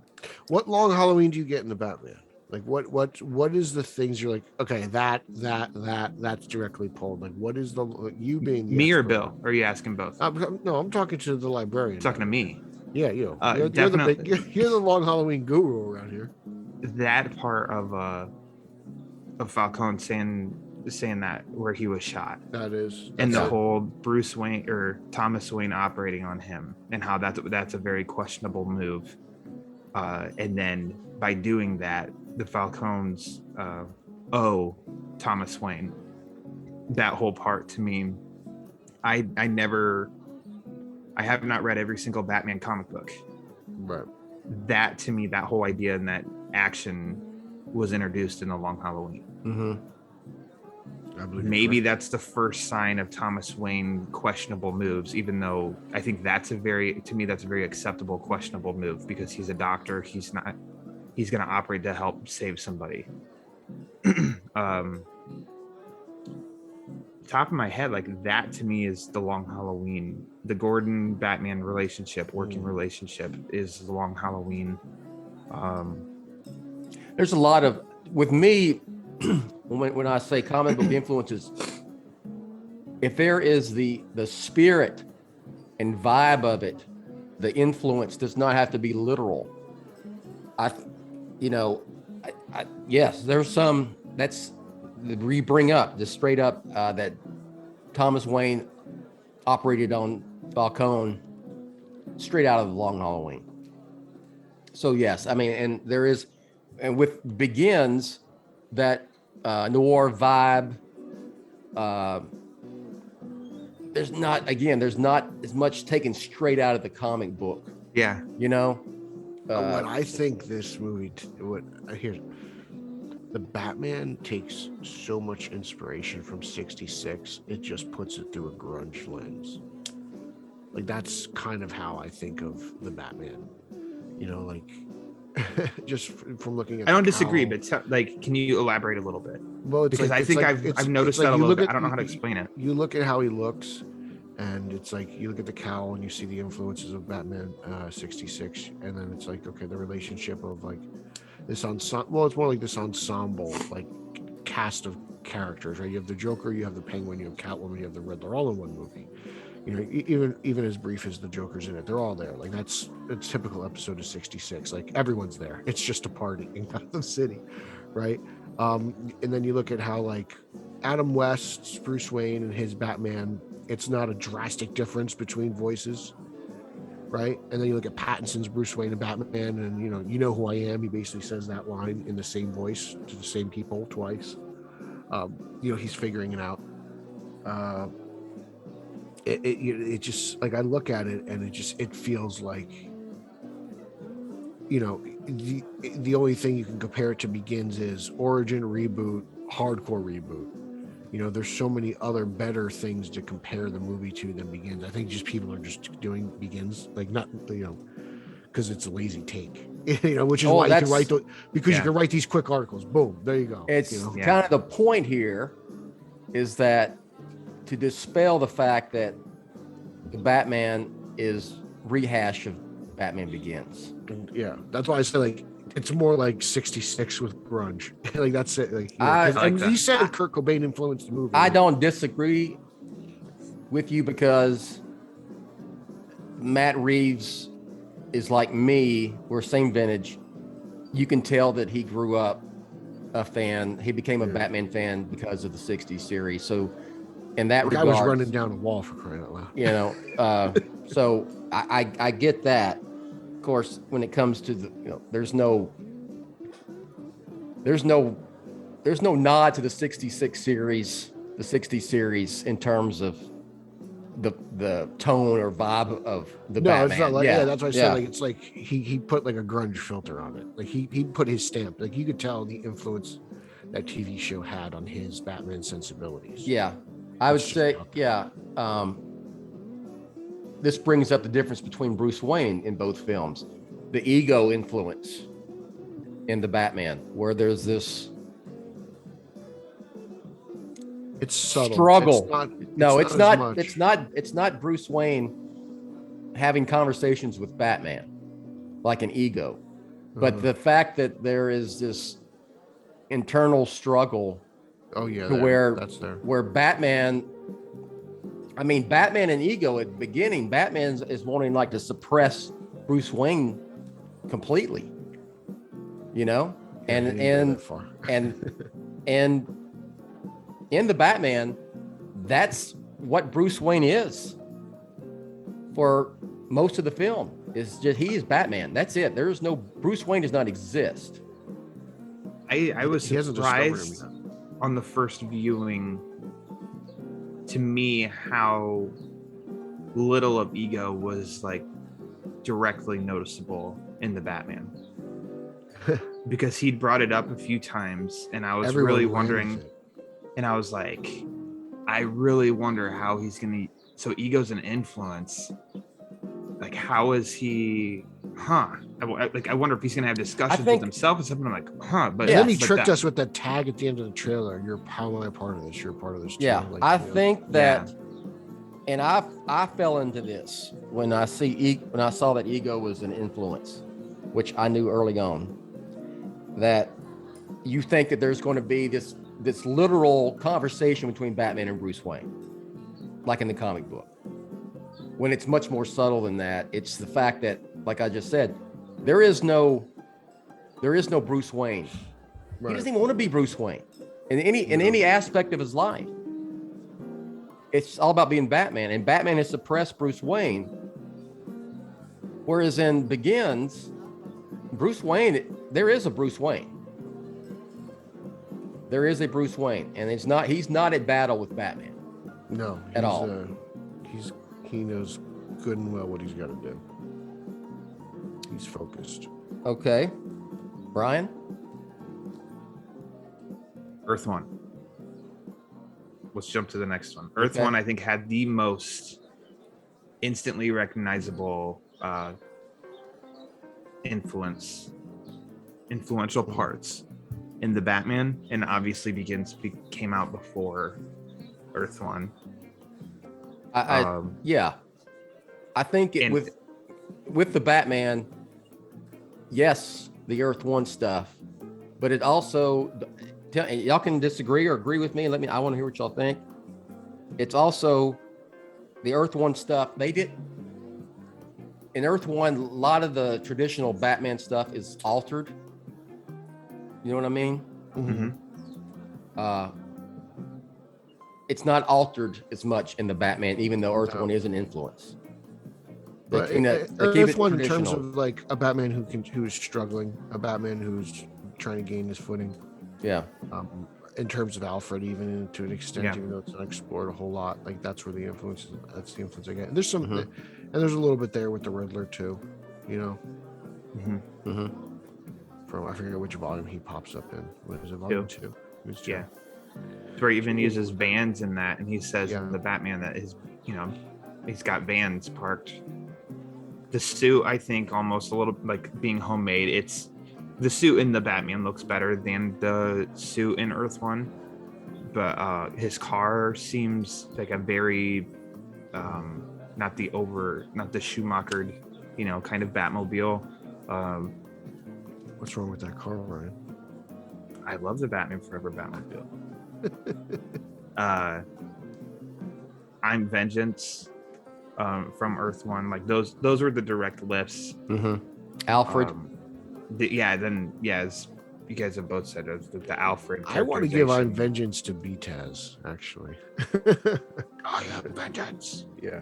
What Long Halloween do you get in the Batman? Like what is the things you're like, okay, that's directly pulled. Like what is you being me or Bill? Or are you asking both? No, I'm talking to the librarian. You're talking to me. Yeah, you. You're the Long Halloween guru around here. That part of Falcone saying that where he was shot. And the whole Bruce Wayne or Thomas Wayne operating on him and how that's a very questionable move. And then by doing that, the Falcones Thomas Wayne. That whole part to me, I have not read every single Batman comic book. Right. That to me, that whole idea and that action was introduced in the Long Halloween. Mm-hmm. Maybe that's the first sign of Thomas Wayne questionable moves, even though I think that's a very acceptable questionable move because he's a doctor. He's going to operate to help save somebody. Top of my head, like that to me is the Long Halloween. The Gordon Batman relationship, working relationship is the Long Halloween. There's a lot of, with me, when I say comic book influences, if there is the spirit and vibe of it, the influence does not have to be literal. Yes, there's some that's we bring up just straight up that Thomas Wayne operated on Falcone straight out of the Long Halloween. So yes, I mean, and there is, and with Begins, that noir vibe. There's not as much taken straight out of the comic book. Yeah, what I think this movie, the Batman takes so much inspiration from '66. It just puts it through a grunge lens. Like that's kind of how I think of the Batman. Just from looking at. I don't disagree, but can you elaborate a little bit? Well, because I think I've noticed that a little bit. I don't know how to explain it. You look at how he looks, And it's like you look at the cowl and you see the influences of Batman 66, and then it's like, okay, the relationship of like this ensemble. Well, it's more like this ensemble, like cast of characters, right? You have the Joker, you have the Penguin, you have Catwoman, you have the Riddler, all in one movie. You know, even as brief as the Joker's in it, they're all there. Like that's a typical episode of 66. Like everyone's there. It's just a party in Gotham City, right? And then you look at how like Adam West's Bruce Wayne and his Batman, it's not a drastic difference between voices, right? And then you look at Pattinson's Bruce Wayne and Batman, and you know who I am. He basically says that line in the same voice to the same people twice. He's figuring it out. It just like I look at it and it feels like, the only thing you can compare it to Begins is origin, reboot, hardcore reboot. There's so many other better things to compare the movie to than Begins. I think just people are just doing Begins, like not, because it's a lazy take, which is why you can write you can write these quick articles. Boom, there you go. It's kind of the point here is that to dispel the fact that the Batman is rehash of Batman Begins. Yeah, that's why I say like it's more like 66 with grunge. Like that's it. Like, you said Kurt Cobain influenced the movie. I don't disagree with you because Matt Reeves is like me. We're same vintage. You can tell that he grew up a fan. He became a Batman fan because of the 60s series. So in that regard, I was running down a wall for crying out loud. So I get that. Of course, when it comes to there's no nod to the 66 series, the 60 series in terms of the tone or vibe of the Batman. It's not like that's why I said like it's like he put like a grunge filter on it. Like he put his stamp. Like you could tell the influence that TV show had on his Batman sensibilities. Yeah. I would say, this brings up the difference between Bruce Wayne in both films. The ego influence in the Batman, where there's this it's subtle. Struggle. It's not Bruce Wayne having conversations with Batman like an ego. But the fact that there is this internal struggle where Batman and ego at the beginning, Batman is wanting like to suppress Bruce Wayne completely, and in the Batman, that's what Bruce Wayne is for most of the film. Is just he is Batman. That's it. There's no Bruce Wayne does not exist. I was surprised on the first viewing, to me, how little of ego was like directly noticeable in the Batman. Because he'd brought it up a few times and I was really wondering, and I was like, I really wonder how he's gonna, so ego's an influence. Like, how is he, I wonder if he's gonna have discussions with himself and something. I'm like, but then he tricked us with that tag at the end of the trailer. How am I part of this? You're part of this too. Yeah, I think that, and I fell into this when I saw that ego was an influence, which I knew early on, that you think that there's going to be this literal conversation between Batman and Bruce Wayne, like in the comic book. When it's much more subtle than that. It's the fact that, like I just said, there is no Bruce Wayne. Right. He doesn't even want to be Bruce Wayne in any aspect of his life. It's all about being Batman, and Batman has suppressed Bruce Wayne. Whereas in Begins, Bruce Wayne, there is a Bruce Wayne. There is a Bruce Wayne, and he's not at battle with Batman. No, at all. He knows good and well what he's got to do. He's focused. Okay. Brian? Earth One. Let's jump to the next one. Earth One, I think, had the most instantly recognizable influential parts in the Batman, and obviously came out before Earth One. Yeah, I think with the Batman, yes, the Earth One stuff, but it also y'all can disagree or agree with me. I want to hear what y'all think. It's also the Earth One stuff. They did in Earth One. A lot of the traditional Batman stuff is altered. You know what I mean? Mm-hmm. It's not altered as much in the Batman, even though Earth One is an influence. But Earth One, in terms of like a Batman who's struggling, a Batman who's trying to gain his footing. Yeah. In terms of Alfred, even to an extent, even though it's not explored a whole lot, like that's where the influence. That's the influence I get. And there's some, and there's a little bit there with the Riddler too, you know. From I forget which volume he pops up in. What is it? Volume 2. Yeah. Where he even uses vans in that, and he says in the Batman that his, he's got vans parked. The suit, I think, almost a little like being homemade. It's the suit in the Batman looks better than the suit in Earth One, but his car seems like a very not the Schumachered, kind of Batmobile. What's wrong with that car, Ryan? I love the Batman Forever Batmobile. I'm Vengeance from Earth One. Like those were the direct lifts. Alfred. As you guys have both said, the Alfred. I want to give I'm Vengeance to Taz, actually. I am Vengeance. Yeah.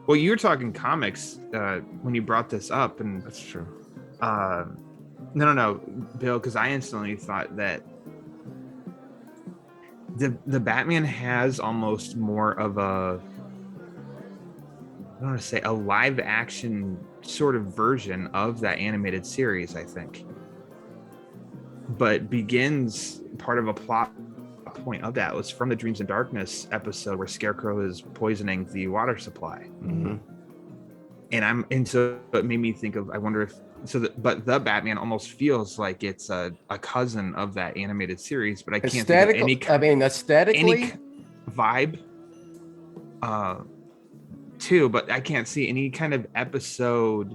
Well, you were talking comics when you brought this up, and that's true. No, Bill, because I instantly thought that the Batman has almost more of a, I don't want to say a live action sort of version of that animated series, I think, but begins part of a plot point of that was from the Dreams in Darkness episode where Scarecrow is poisoning the water supply. And so it made me think of, I wonder if but the Batman almost feels like it's a cousin of that animated series, but I can't think of aesthetically any vibe too, but I can't see any kind of episode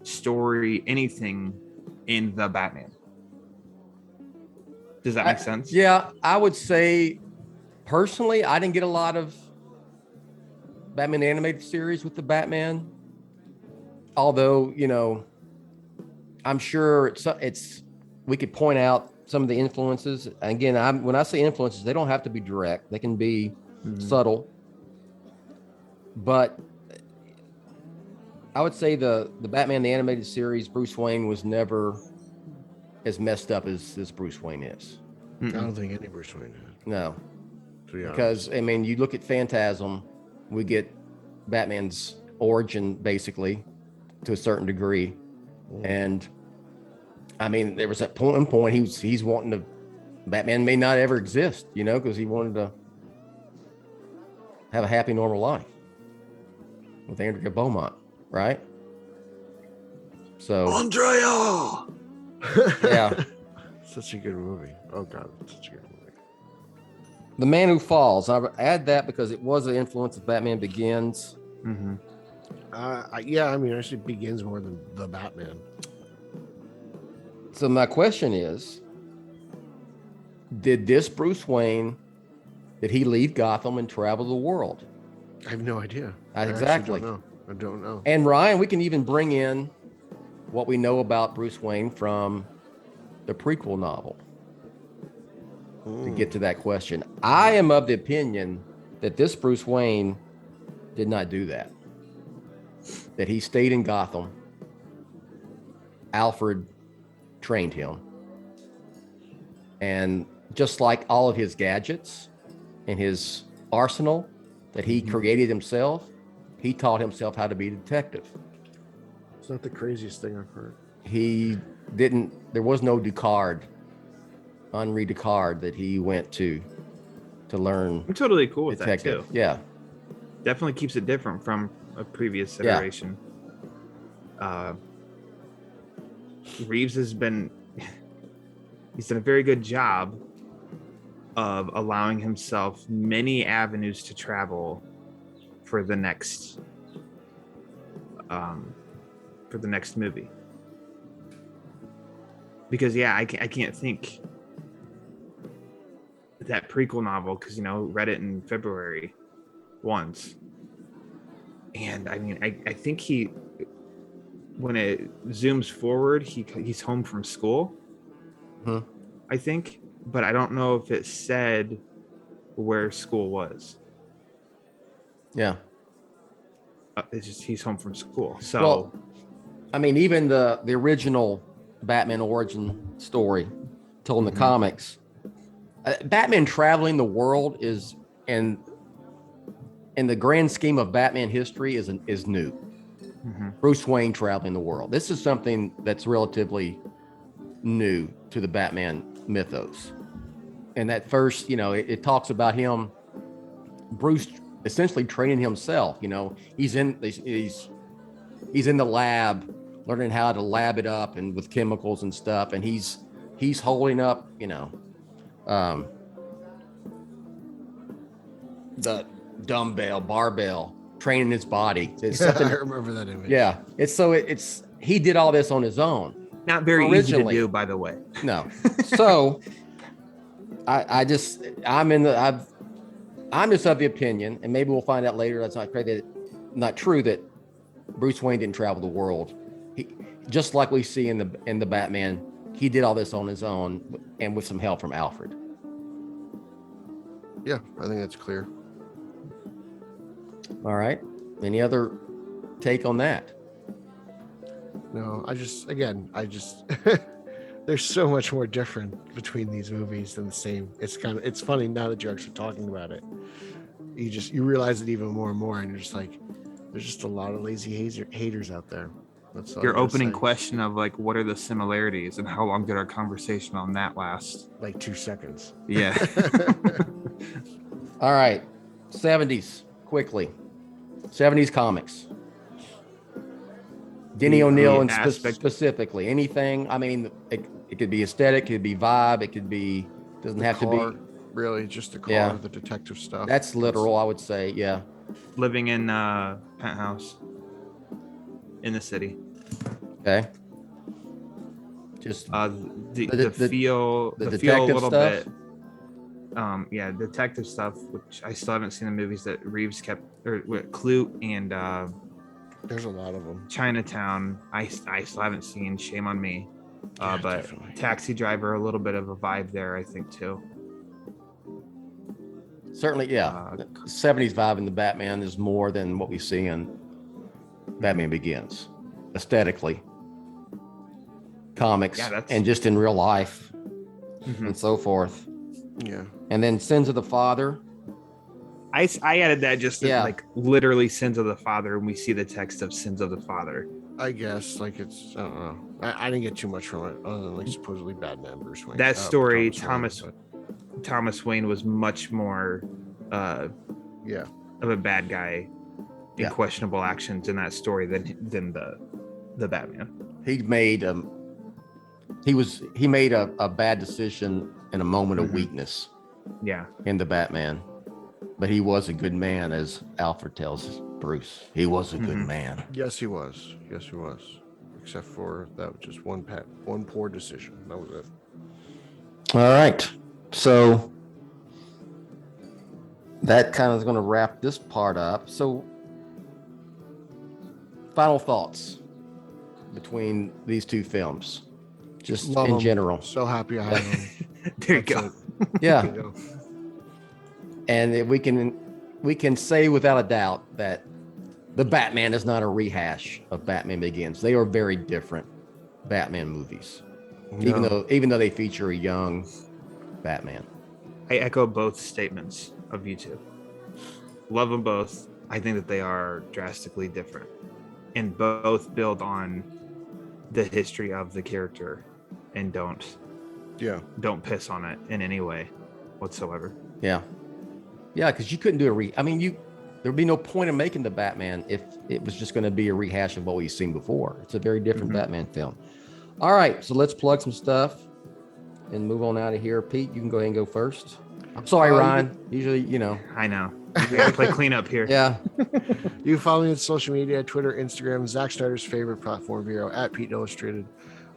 story, anything in the Batman. Does that make sense? Yeah, I would say personally, I didn't get a lot of Batman animated series with the Batman, although, I'm sure it's we could point out some of the influences. Again, when I say influences, they don't have to be direct. They can be subtle. But I would say the Batman the animated series, Bruce Wayne was never as messed up as this Bruce Wayne is. I don't think any Bruce Wayne is. No. Because you look at Phantasm, we get Batman's origin basically to a certain degree. And there was that point he's wanting to, Batman may not ever exist, because he wanted to have a happy, normal life with Andrea Beaumont, right? So Andrea. Yeah. Such a good movie. Oh God, such a good movie. The Man Who Falls. I add that because it was an influence of Batman Begins. Actually Begins more than the Batman. So my question is, did this Bruce Wayne, did he leave Gotham and travel the world? I have no idea. Exactly. I don't know. And Ryan, we can even bring in what we know about Bruce Wayne from the prequel novel to get to that question. I am of the opinion that this Bruce Wayne did not do that. That he stayed in Gotham. Alfred trained him. And just like all of his gadgets and his arsenal that he created himself, he taught himself how to be a detective. It's not the craziest thing I've heard. There was no Henri Descartes that he went to learn. I'm totally cool with detective. That too. Yeah. Definitely keeps it different from a previous iteration. Reeves he's done a very good job of allowing himself many avenues to travel for the next movie. Because I can't think that prequel novel, because read it in February once, and I mean I think when it zooms forward he's home from school. I think, but I don't know if it said where school was. It's just he's home from school. So well, I mean, even the original Batman origin story told in the comics, Batman traveling the world is, in the grand scheme of Batman history, is new. Bruce Wayne traveling the world. This is something that's relatively new to the Batman mythos. And that first, it talks about him, Bruce essentially training himself. He's in the lab, learning how to lab it up and with chemicals and stuff. And he's holding up, the barbell, training his body. It's something, I remember that image. Yeah. He did all this on his own. Not very easy to do, by the way. No. So I'm just of the opinion, and maybe we'll find out later that's not true, that Bruce Wayne didn't travel the world. He, just like we see in the Batman, he did all this on his own and with some help from Alfred. Yeah, I think that's clear. All right. Any other take on that? No, I just there's so much more different between these movies than the same. It's funny now that you're actually talking about it. You realize it even more and more, and you're just like, there's just a lot of lazy haters out there. That's all your opening question of like, what are the similarities, and how long did our conversation on that last? Like 2 seconds. Yeah. All right. 70s, quickly. 70s comics. Denny O'Neil and specifically anything. I mean, it could be aesthetic, it could be vibe, it could be, doesn't have to be. Really, just the car, the detective stuff. That's literal, I would say, yeah. Living in penthouse in the city. Okay. Just the feel a little stuff? bit. Detective stuff, which I still haven't seen the movies that Reeves kept, or Clue and there's a lot of them. Chinatown, I still haven't seen. Shame on me. But Definitely. Taxi Driver, a little bit of a vibe there, I think, too. Certainly, yeah. 70s vibe in the Batman is more than what we see in Batman Begins, aesthetically, comics, and just in real life, and so forth. Yeah. And then Sins of the Father. I added that just like literally Sins of the Father, and we see the text of Sins of the Father. I guess I don't know. I didn't get too much from it other than like supposedly Batman Bruce Wayne. That story, Thomas Wayne was much more of a bad guy in questionable actions in that story than the Batman. He made a bad decision in a moment of weakness. Yeah. In the Batman. But he was a good man, as Alfred tells Bruce. He was a good man. Yes, he was. Except for that was just one poor decision. That was it. All right. So that kind of is going to wrap this part up. So final thoughts between these two films, just Love in them. general. So happy I have them. There you go. Yeah. And we can say without a doubt that the Batman is not a rehash of Batman Begins. They are very different Batman movies, even though they feature a young Batman. I echo both statements of you two. Love them both. I think that they are drastically different, and both build on the history of the character and don't piss on it in any way whatsoever. Yeah, because you couldn't do there'd be no point in making the Batman if it was just going to be a rehash of what we've seen before. It's a very different Batman film. All right, so let's plug some stuff and move on out of here. Pete, you can go ahead and go first. I'm sorry, Ryan. Usually, I know. We gotta play cleanup here. Yeah. You can follow me on social media, Twitter, Instagram, Zack Snyder's favorite platform, Vero, at Pete Illustrated.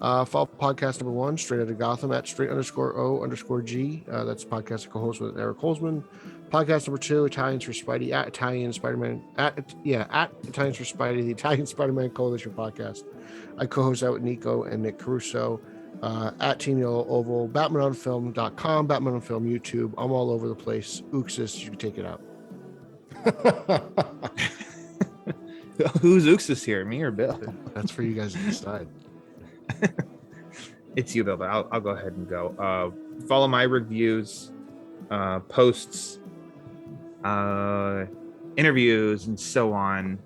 Follow podcast number 1, Straight Outta Gotham, at straight_O_G. That's podcast I co-host with Eric Holzman. Podcast number 2, Italians for Spidey, at Italian Spider-Man, at Italians for Spidey, the Italian Spider-Man Coalition podcast. I co-host that with Nico and Nick Caruso. At Team Yellow Oval, BatmanOnFilm.com, Batman on Film YouTube. I'm all over the place. Uxus, you can take it out. Who's Uxus here, me or Bill? That's for you guys to decide. It's you, Bill, but I'll go ahead and go. Follow my reviews, posts, interviews, and so on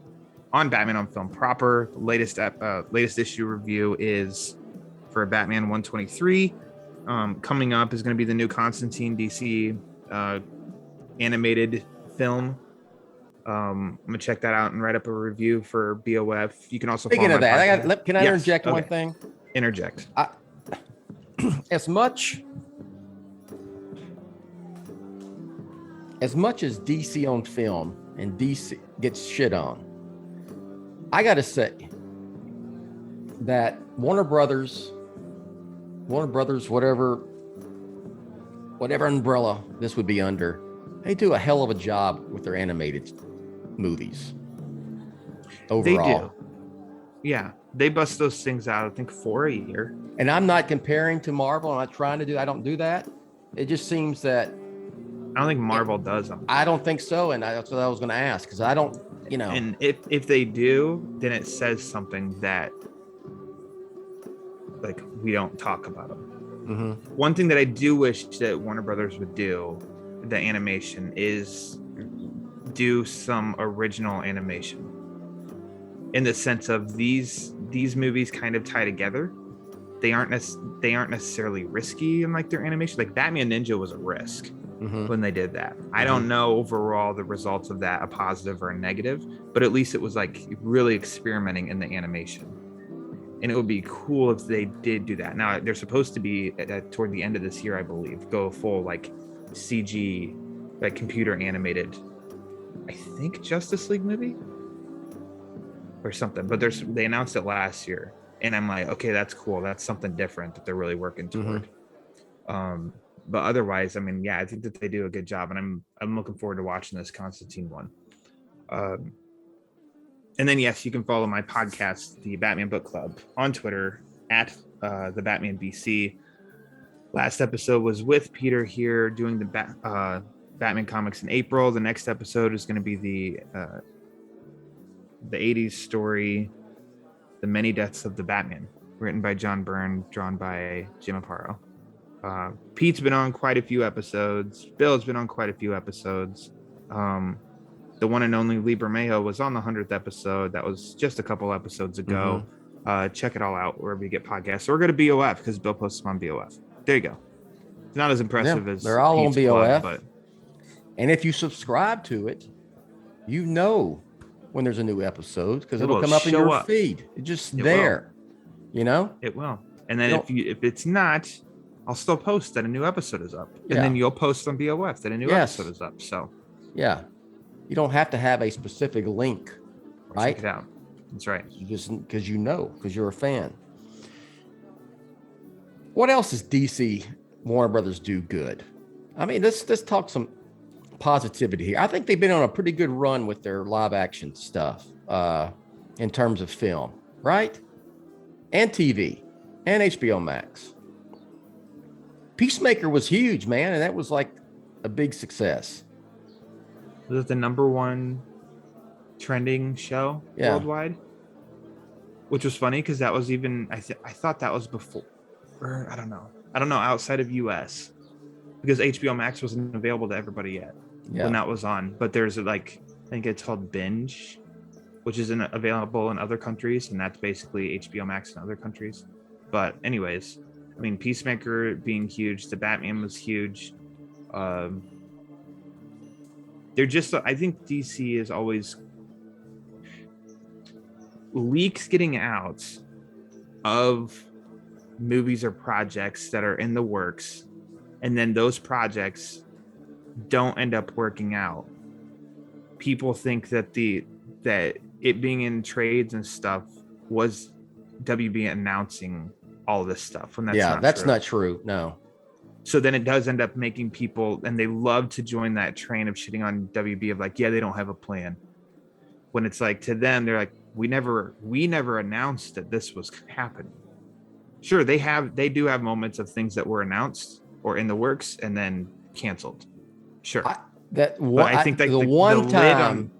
Batman on Film proper. The latest issue review is for Batman 123. Coming up is going to be the new Constantine DC animated film. I'm gonna check that out and write up a review for BOF. You can also Speaking of that, podcast. Can I interject one thing? Interject. As much as DC on film and DC gets shit on, I gotta say that Warner Brothers, whatever umbrella this would be under, they do a hell of a job with their animated movies. Overall. They do. Yeah, they bust those things out, I think, 4 a year. And I'm not comparing to Marvel. I'm not trying to I don't do that. It just seems that I don't think Marvel does them. I don't think so. And that's what I was going to ask, because I don't, And if they do, then it says something that, like, we don't talk about them. Mm-hmm. One thing that I do wish that Warner Brothers would do, the animation, is do some original animation. In the sense of these movies kind of tie together. They aren't necessarily risky in like their animation. Like Batman Ninja was a risk when they did that. I don't know overall the results of that, a positive or a negative, but at least it was like really experimenting in the animation. And it would be cool if they did do that. Now they're supposed to be toward the end of this year, I believe, go full like CG, like computer animated, I think Justice League movie or something, but they announced it last year. And I'm like, okay, that's cool. That's something different that they're really working toward. But otherwise, I mean, yeah, I think that they do a good job, and I'm looking forward to watching this Constantine one. And then, yes, you can follow my podcast, the Batman Book Club, on Twitter at the Batman BC. Last episode was with Peter here doing the Batman comics in April. The next episode is going to be the 80s story, The Many Deaths of the Batman, written by John Byrne, drawn by Jim Aparo. Pete's been on quite a few episodes. Bill's been on quite a few episodes. The one and only Lee Bermejo was on the 100th episode. That was just a couple episodes ago. Check it all out wherever you get podcasts. Or go to BOF, because Bill posts them on BOF. There you go. It's not as impressive as they're all Pete's on BOF. Blood, but and if you subscribe to it, you know when there's a new episode, because it'll come up in your feed. It's just there. It will. And then if it's not, I'll still post that a new episode is up. And then you'll post on BOF that a new episode is up. So yeah, you don't have to have a specific link, right? Check it out. That's right. You just because you're a fan. What else does DC Warner Brothers do good? I mean, let's talk some positivity here. I think they've been on a pretty good run with their live action stuff in terms of film, right? And TV and HBO Max. Peacemaker was huge, man, and that was like a big success. Was it the -- trending show worldwide? Which was funny because that was even I thought that was before, or I don't know outside of US, because HBO Max wasn't available to everybody yet when that was on. But there's I think it's called Binge, which isn't available in other countries, and that's basically HBO Max in other countries. But anyways, I mean, Peacemaker being huge, the Batman was huge. They're just, I think DC is always leaks getting out of movies or projects that are in the works, and then those projects don't end up working out, people think that that it being in trades and stuff was WB announcing all this stuff when that's not true. No. So then it does end up making people, and they love to join that train of shitting on WB of like, yeah, they don't have a plan. When it's like, to them, they're like, we never announced that this was happening. Sure, they do have moments of things that were announced or in the works and then canceled. Sure. I think the one time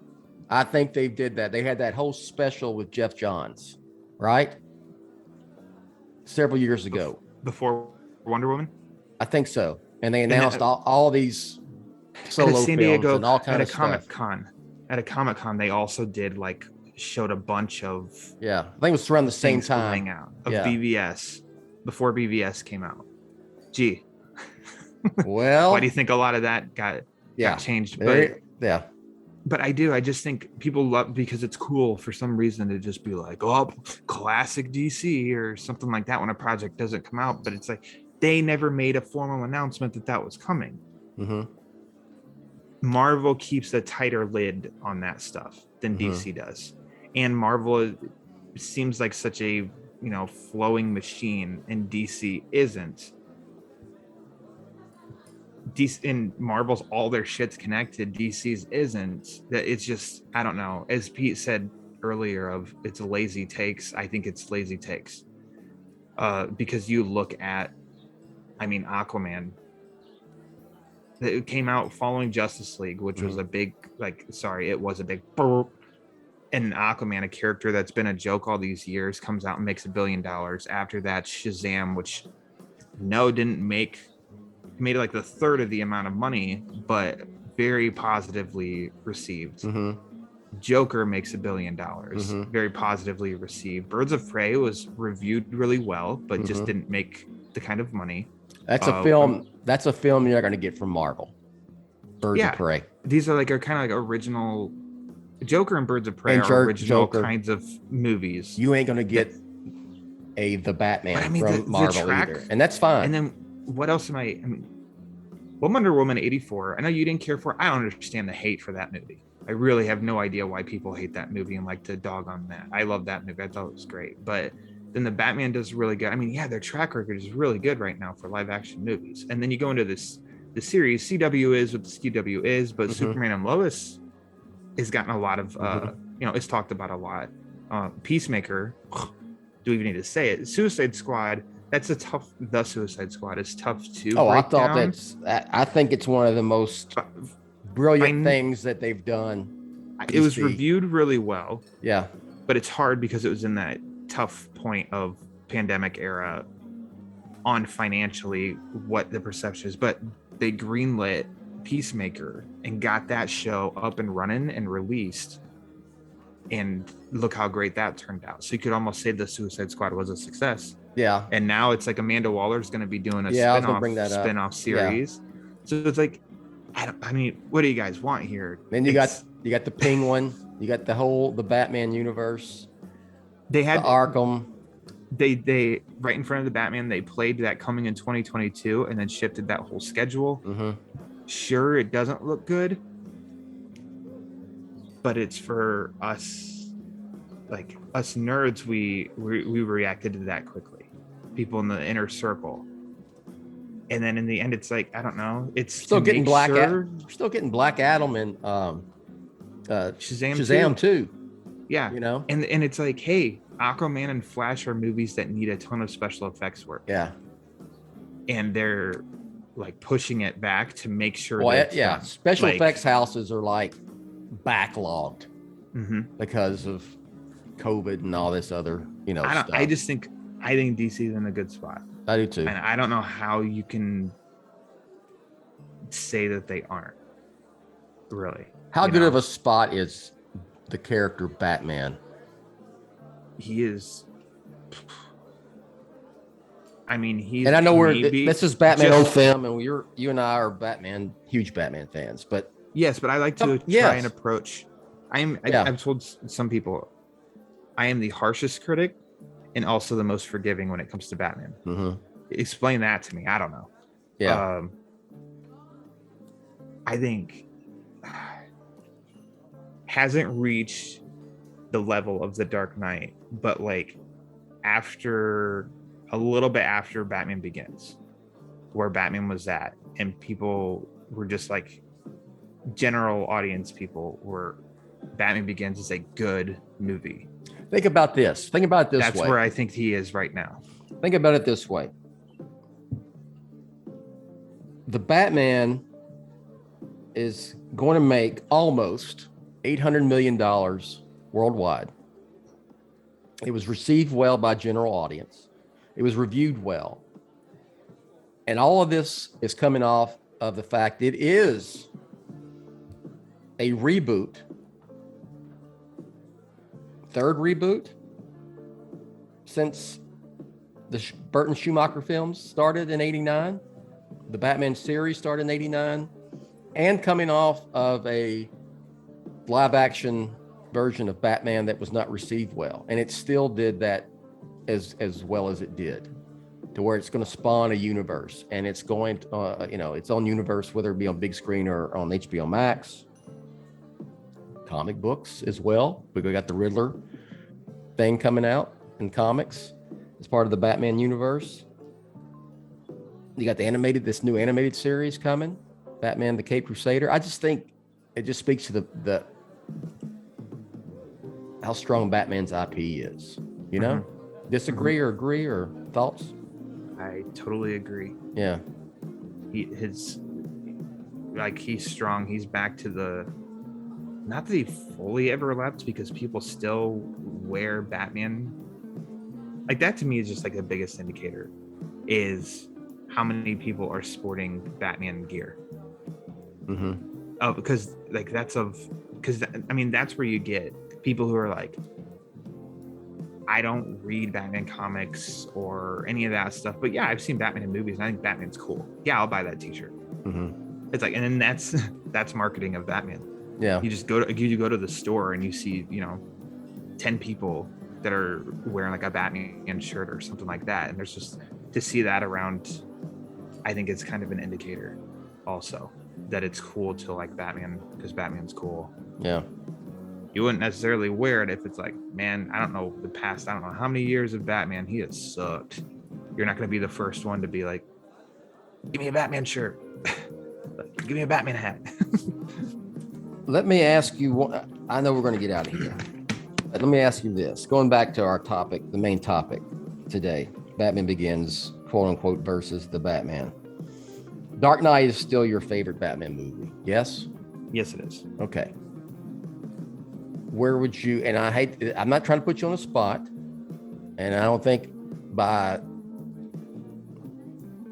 I think they did that. They had that whole special with Jeff Johns, right? Several years ago. Before Wonder Woman? I think so. And they announced all these solo San films Diego, and all kinds of stuff. At a Comic Con, they also did showed a bunch of I think it was around the same time of BVS before BVS came out. Gee. Well, why do you think a lot of that got changed? But But I just think people love, because it's cool for some reason to just be like, oh, classic DC or something like that when a project doesn't come out. But it's like, they never made a formal announcement that was coming. Mm-hmm. Marvel keeps a tighter lid on that stuff than DC does. And Marvel seems like such a, flowing machine, and DC isn't. DC and Marvel's, all their shit's connected. DC's isn't. That it's just, I don't know. As Pete said earlier, it's lazy takes. I think it's lazy takes. Because you look at, Aquaman. It came out following Justice League, which was a big, it was a big burp. And Aquaman, a character that's been a joke all these years, comes out and makes $1 billion. After that, Shazam, which didn't make, made like the third of the amount of money, but very positively received. Joker makes $1 billion, very positively received. Birds of Prey was reviewed really well, but just didn't make the kind of money. That's a film. That's a film you're not going to get from Marvel. Birds of Prey. These are kind of original. Joker and Birds of Prey are original kinds of movies. You ain't going to get the Batman from Marvel either, and that's fine. And then what else am I? Wonder Woman 84. I know you didn't care for. I don't understand the hate for that movie. I really have no idea why people hate that movie and like to dog on that. I love that movie. I thought it was great, but then the Batman does really good. Their track record is really good right now for live action movies. And then you go into the series. CW is what the CW is, but Superman and Lois has gotten a lot of, it's talked about a lot. Peacemaker, do we even need to say it? Suicide Squad. The Suicide Squad is tough too. Oh, I think it's one of the most brilliant things that they've done. It was reviewed really well. Yeah. But it's hard because it was in that tough point of pandemic era on financially what the perception is. But they greenlit Peacemaker and got that show up and running and released. And look how great that turned out. So you could almost say the Suicide Squad was a success. Yeah. And now it's like Amanda Waller's going to be doing a spin-off series. Yeah. So it's like, what do you guys want here? Then you got the Penguin, you got the Batman universe. They had Arkham. They right in front of the Batman, they played that coming in 2022 and then shifted that whole schedule. Sure, it doesn't look good, but it's for us, us nerds. We reacted to that quickly. People in the inner circle, and then in the end, it's like, I don't know. It's still getting Black Adam and Shazam too. Yeah, and it's like, hey, Aquaman and Flash are movies that need a ton of special effects work. Yeah, and they're pushing it back to make sure. Well, special effects houses are backlogged because of COVID and all this other stuff. I think DC's in a good spot. I do too, and I don't know how you can say that they aren't. Really, how good of a spot is the character Batman? He is. He's. And I know this is Batman on film, and you and I are huge Batman fans, but yes, but I like to try and approach. I've told some people, I am the harshest critic, and also the most forgiving when it comes to Batman. Explain that to me. I don't know. Yeah. I think hasn't reached the level of The Dark Knight, but like after a little bit after Batman Begins, where Batman was at, and people were just like, general audience people were, Batman Begins is a good movie. Think about this. Think about it this That's way. where I think he is right now. Think about it this way. The Batman is going to make almost $800 million worldwide. It was received well by general audience. It was reviewed well. And all of this is coming off of the fact it is a reboot, third reboot since the Burton Schumacher films started in 89. The Batman series started in 89, and coming off of a live action version of Batman that was not received well. And it still did that as well as it did, to where it's going to spawn a universe, and it's going to, its own universe, whether it be on big screen or on HBO Max. Comic books as well. We got the Riddler thing coming out in comics as part of the Batman universe. You got this new animated series coming, Batman the Caped Crusader. I just think it just speaks to the how strong Batman's IP is. You know, disagree or agree or thoughts? I totally agree. Yeah, he's strong. He's back to the, not that he fully ever left, because people still wear Batman. Like, that to me is just like the biggest indicator, is how many people are sporting Batman gear. Oh, because like that's where you get people who are like, I don't read Batman comics or any of that stuff, but yeah, I've seen Batman in movies and I think Batman's cool. Yeah, I'll buy that t-shirt. It's like, and then that's marketing of Batman. Yeah, you just go to the store and you see 10 people that are wearing like a Batman shirt or something like that, and there's just, to see that around, I think it's kind of an indicator also that it's cool to like Batman, because Batman's cool. Yeah, you wouldn't necessarily wear it if it's like, man, I don't know how many years of Batman, he has sucked. You're not going to be the first one to be like, give me a Batman shirt. Give me a Batman hat. Let me ask you, I know we're going to get out of here, but let me ask you this. Going back to our topic, the main topic today, Batman Begins, quote unquote, versus the Batman. Dark Knight is still your favorite Batman movie, yes? Yes, it is. Okay. Where would you, and I'm not trying to put you on the spot, and I don't think by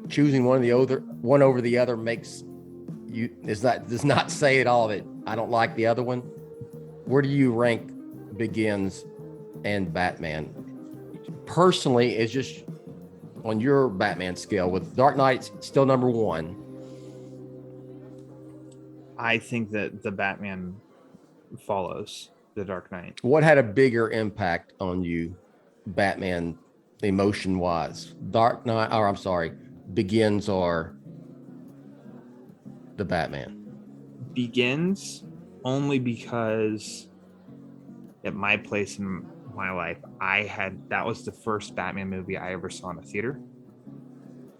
choosing one over the other makes you, does not say at all that I don't like the other one. Where do you rank Begins and Batman? Personally, it's just on your Batman scale, with Dark Knight still number one. I think that the Batman follows the Dark Knight. What had a bigger impact on you, Batman, emotion wise? Begins or the Batman? Begins only because at my place in my life, that was the first Batman movie I ever saw in a theater.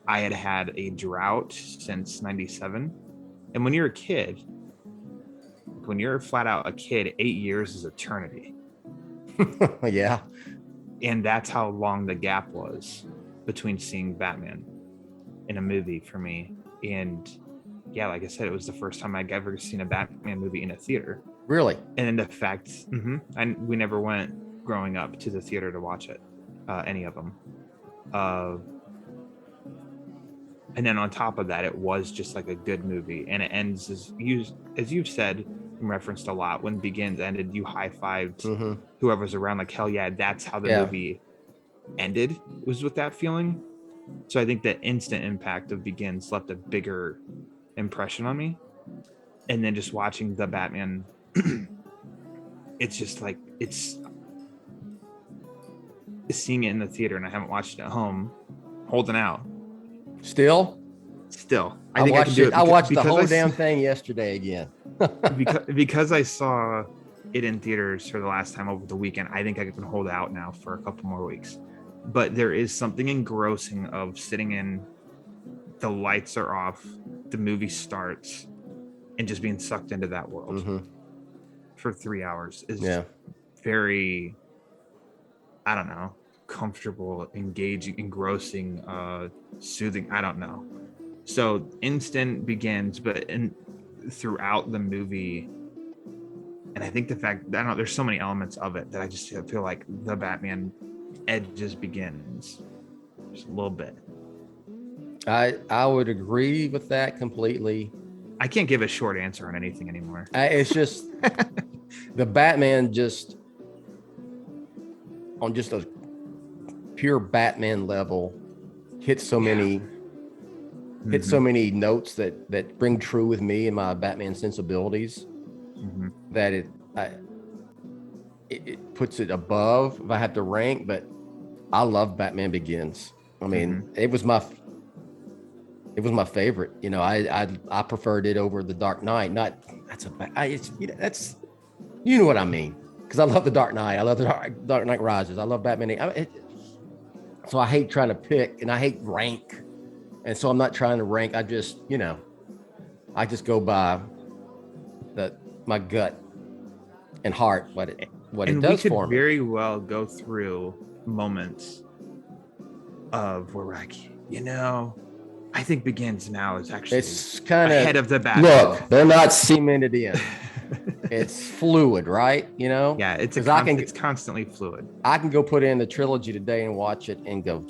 I had a drought since 97. And when you're a kid, when you're flat out a kid, 8 years is eternity. Yeah. And that's how long the gap was between seeing Batman in a movie for me. And yeah, like I said, it was the first time I'd ever seen a Batman movie in a theater. Really? And in the fact, we never went growing up to the theater to watch it, any of them. And then on top of that, it was just like a good movie. And it ends, as you've said, referenced a lot, when Begins ended, you high-fived whoever's around, like, hell yeah, that's how the movie ended, was with that feeling. So I think the instant impact of Begins left a bigger impression on me. And then just watching the Batman, it's just like, it's seeing it in the theater, and I haven't watched it at home, holding out. Still, I think I can do it. I watched the whole damn thing yesterday again. because I saw it in theaters for the last time over the weekend. I think I can hold out now for a couple more weeks. But there is something engrossing of sitting in, the lights are off, the movie starts, and just being sucked into that world for 3 hours is very, I don't know, comfortable, engaging, engrossing, soothing. I don't know. So instant begins, but throughout the movie, and I think the fact that, I don't know, there's so many elements of it that I just feel like the Batman edges begins just a little bit. I would agree with that completely. I can't give a short answer on anything anymore. It's just the Batman just on just a pure Batman level hits so many notes that ring true with me and my Batman sensibilities that it puts it above if I have to rank. But I love Batman Begins. I mean, it was my favorite. You know, I preferred it over The Dark Knight. That's you know what I mean, because I love The Dark Knight. I love The Dark Knight Rises. I love Batman. So I hate trying to pick, and I hate rank, and so I'm not trying to rank. I just go by my gut and heart what it does for me. We could very well go through moments of where we're like, I think Begins now is actually it's kind of ahead of the Batman. Look, they're not cemented in. It's fluid, right? Yeah, it's constantly fluid. I can go put in the trilogy today and watch it and go,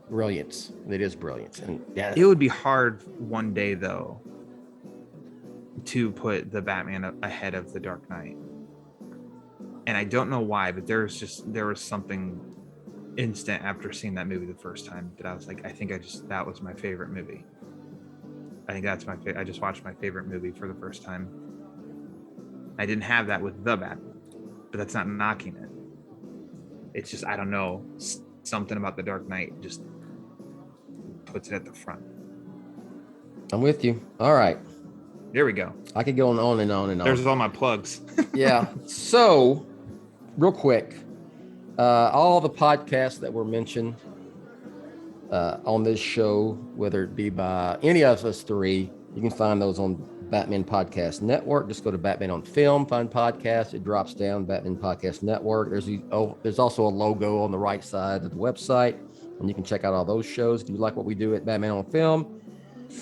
brilliance. It is brilliance. And yeah, it would be hard one day though to put the Batman ahead of the Dark Knight. And I don't know why, but there was something instant after seeing that movie the first time that I was like, that was my favorite movie. I think that's I just watched my favorite movie for the first time. I didn't have that with the Batman, but that's not knocking it. It's just, I don't know, something about the Dark Knight just puts it at the front. I'm with you. All right. There we go. I could go on and on and on. There's all my plugs. Yeah. So, real quick, all the podcasts that were mentioned on this show, whether it be by any of us three, you can find those on Batman Podcast Network. Just go to Batman on Film, find podcast. It drops down Batman Podcast Network. There's also a logo on the right side of the website, and you can check out all those shows. If you like what we do at Batman on Film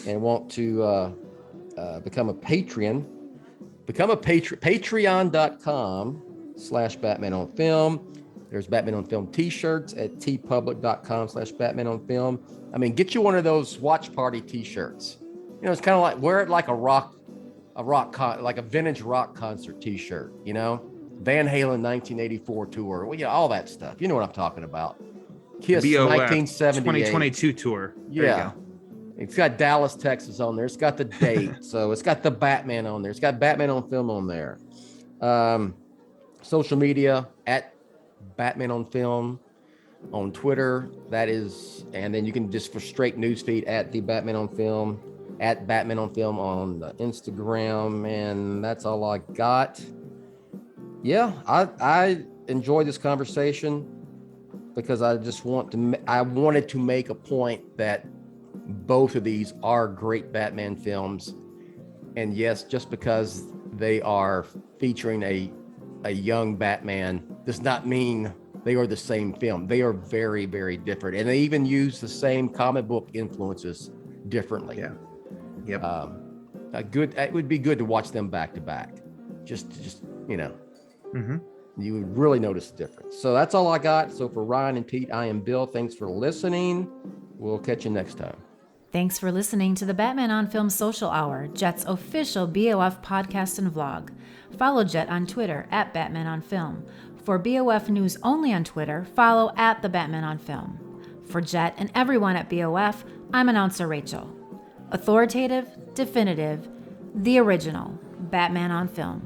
and want to become a Patreon, patreon.com/Batman on Film. There's Batman on Film t-shirts at tpublic.com/Batman on Film. I mean, get you one of those watch party t-shirts. It's kind of like, wear it like like a vintage rock concert t-shirt, Van Halen 1984 tour, all that stuff. You know what I'm talking about. Kiss BOF 1978 2022 tour. There you go. It's got Dallas, Texas on there. It's got the date. So it's got the Batman on there. It's got Batman on Film on there. Social media at Batman on Film on Twitter. And then you can just for straight news feed at the Batman on Film, at Batman on Film on Instagram. And that's all I got. Yeah, I enjoyed this conversation because I wanted to make a point that both of these are great Batman films. And yes, just because they are featuring a young Batman does not mean they are the same film. They are very, very different. And they even use the same comic book influences differently. Yeah. Yep. It would be good to watch them back to back. Just Mm-hmm. You would really notice the difference. So that's all I got. So for Ryan and Pete, I am Bill. Thanks for listening. We'll catch you next time. Thanks for listening to the Batman on Film Social Hour, Jet's official BOF podcast and vlog. Follow Jet on Twitter at Batman on Film. For BOF news only on Twitter, follow at the Batman on Film. For Jet and everyone at BOF, I'm announcer Rachel. Authoritative, definitive, the original Batman on Film.